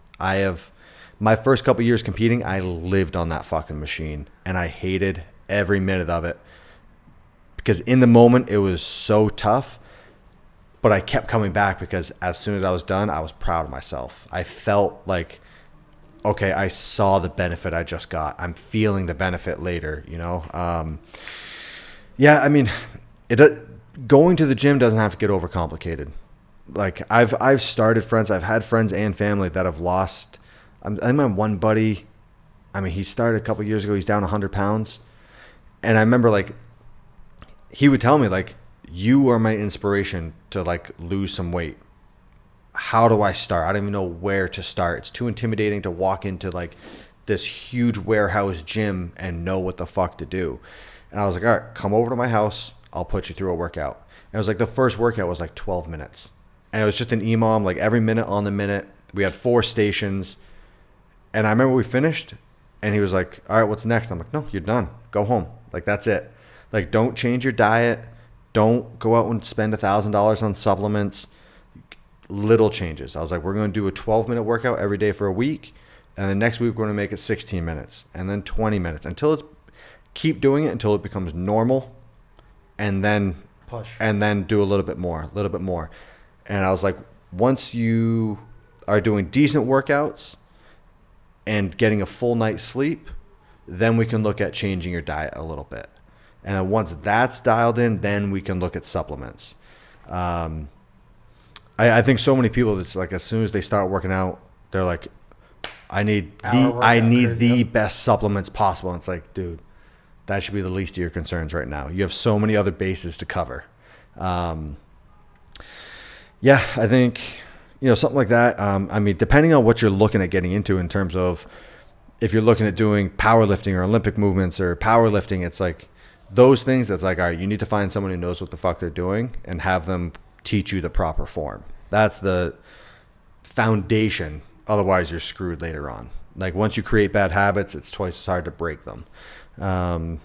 My first couple years competing, I lived on that fucking machine, and I hated every minute of it because in the moment it was so tough. But I kept coming back because as soon as I was done, I was proud of myself. I felt like, okay, I saw the benefit I just got. I'm feeling the benefit later, you know? I mean, going to the gym doesn't have to get overcomplicated. Like I've had friends and family that have lost. I my one buddy, I mean, he started a couple years ago. He's down 100 pounds. And I remember like, he would tell me like, you are my inspiration to like lose some weight. How do I start? I don't even know where to start. It's too intimidating to walk into like this huge warehouse gym and know what the fuck to do. And I was like, all right, come over to my house. I'll put you through a workout. And it was like the first workout was like 12 minutes. And it was just an EMOM, like every minute on the minute. We had 4 stations. And I remember we finished and he was like, all right, what's next? I'm like, no, you're done. Go home. Like, that's it. Like, don't change your diet. Don't go out and spend $1,000 on supplements. Little changes. I was like, we're going to do a 12-minute workout every day for a week. And then next week, we're going to make it 16 minutes and then 20 minutes keep doing it until it becomes normal. And then push. And then do a little bit more. And I was like, once you are doing decent workouts and getting a full night's sleep, then we can look at changing your diet a little bit. And then once that's dialed in, then we can look at supplements. I think so many people, it's like as soon as they start working out, they're like, I need the best supplements possible. And it's like, dude, that should be the least of your concerns right now. You have so many other bases to cover. I think, something like that. I mean, depending on what you're looking at getting into in terms of if you're looking at doing powerlifting or Olympic movements or powerlifting, it's like, those things that's like, all right, you need to find someone who knows what the fuck they're doing and have them teach you the proper form. That's the foundation. Otherwise, you're screwed later on. Like once you create bad habits, it's twice as hard to break them. I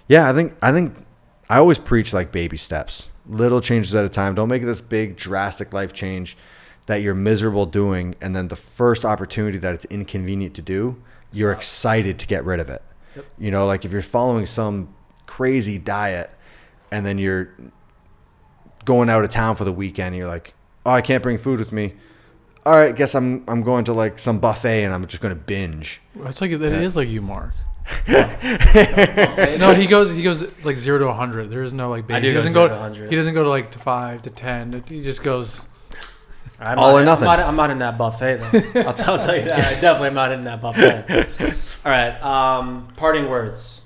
think I always preach like baby steps, little changes at a time. Don't make it this big, drastic life change that you're miserable doing. And then the first opportunity that it's inconvenient to do, you're excited to get rid of it. Yep. Like if you're following some crazy diet and then you're going out of town for the weekend and you're like, oh, I can't bring food with me. All right, guess I'm going to like some buffet and I'm just going to binge. It's like it is like you, Mark. No, he goes like 0 to 100. There is no like baby. He doesn't go to 100. He doesn't go to like to 5 to 10. He just goes all or nothing. I'm not in that buffet though. I'll tell you that. I definitely am not in that buffet. All right. Parting words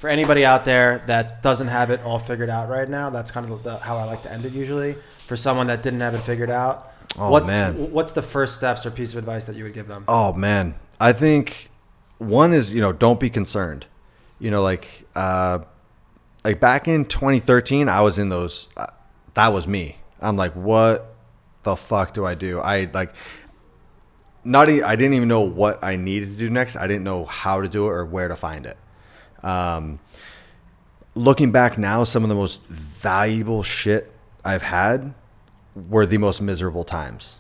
for anybody out there that doesn't have it all figured out right now. That's kind of how I like to end it usually. For someone that didn't have it figured out, what's the first steps or piece of advice that you would give them? Oh man, I think one is don't be concerned. Like back in 2013, I was in those. That was me. I'm like, what the fuck do I do? I didn't even know what I needed to do next. I didn't know how to do it or where to find it. Looking back now, some of the most valuable shit I've had were the most miserable times.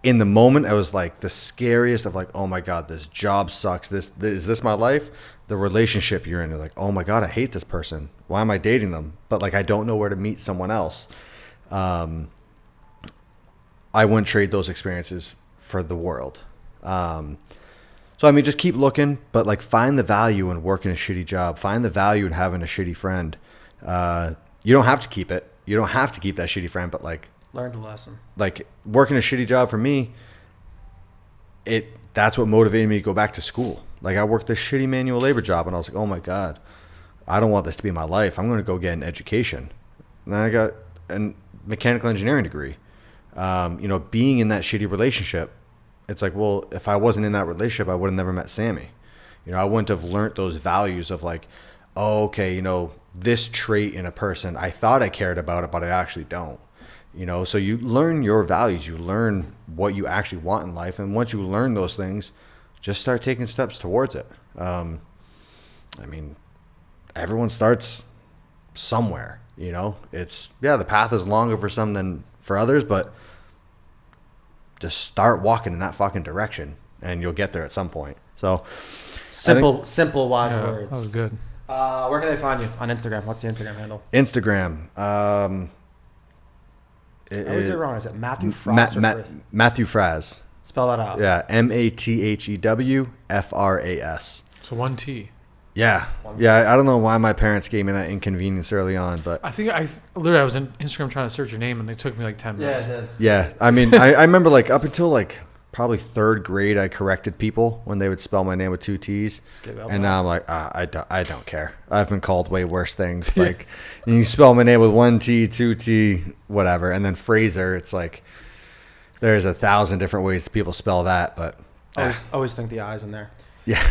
In the moment, I was like the scariest of like, oh my God, this job sucks. Is this my life? the relationship you're in. You're like, oh my God, I hate this person. Why am I dating them? But like, I don't know where to meet someone else. I wouldn't trade those experiences for the world. So, I mean, just keep looking, but like find the value in working a shitty job. Find the value in having a shitty friend. You don't have to keep it. You don't have to keep that shitty friend, but like, learn the lesson. Like working a shitty job for me, that's what motivated me to go back to school. Like I worked this shitty manual labor job and I was like, oh my God, I don't want this to be my life. I'm going to go get an education. And then I got a mechanical engineering degree. Being in that shitty relationship, it's like, well, if I wasn't in that relationship, I would have never met Sammy. I wouldn't have learned those values of like, oh, okay, this trait in a person, I thought I cared about it, but I actually don't. So you learn your values, you learn what you actually want in life. And once you learn those things, just start taking steps towards it. I mean, everyone starts somewhere, the path is longer for some than for others, but just start walking in that fucking direction and you'll get there at some point. So simple wise words. That was good. Where can they find you on Instagram? What's the Instagram handle? Instagram. I always get it wrong. Is it Matthew Fraser? Matthew Fraz. Spell that out. Yeah, MATHEWFRAS. So 1 T. Yeah. Yeah, I don't know why my parents gave me that inconvenience early on, but I think I was in Instagram trying to search your name and it took me like 10 minutes. Yeah, it did. Yeah, I mean, I remember like up until like probably third grade, I corrected people when they would spell my name with 2 T's, and now I'm like, I don't care. I've been called way worse things. Like, you spell my name with 1 T, 2 T, whatever, and then Fraser. It's like there's 1,000 different ways people spell that, but always think the I's in there. Yeah.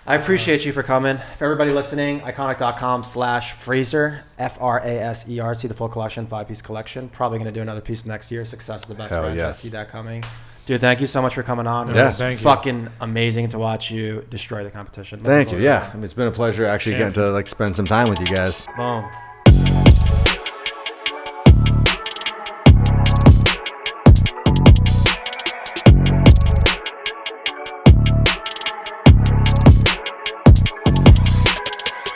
I appreciate you for coming. For everybody listening, ikonick.com/Fraser, FRASER. See the full collection, 5-piece collection. Probably going to do another piece next year. Success of the best friends. Yes. I see that coming. Dude, thank you so much for coming on. Yeah, It was fucking amazing to watch you destroy the competition. Thank you. Yeah. I mean, it's been a pleasure actually getting to like spend some time with you guys. Boom.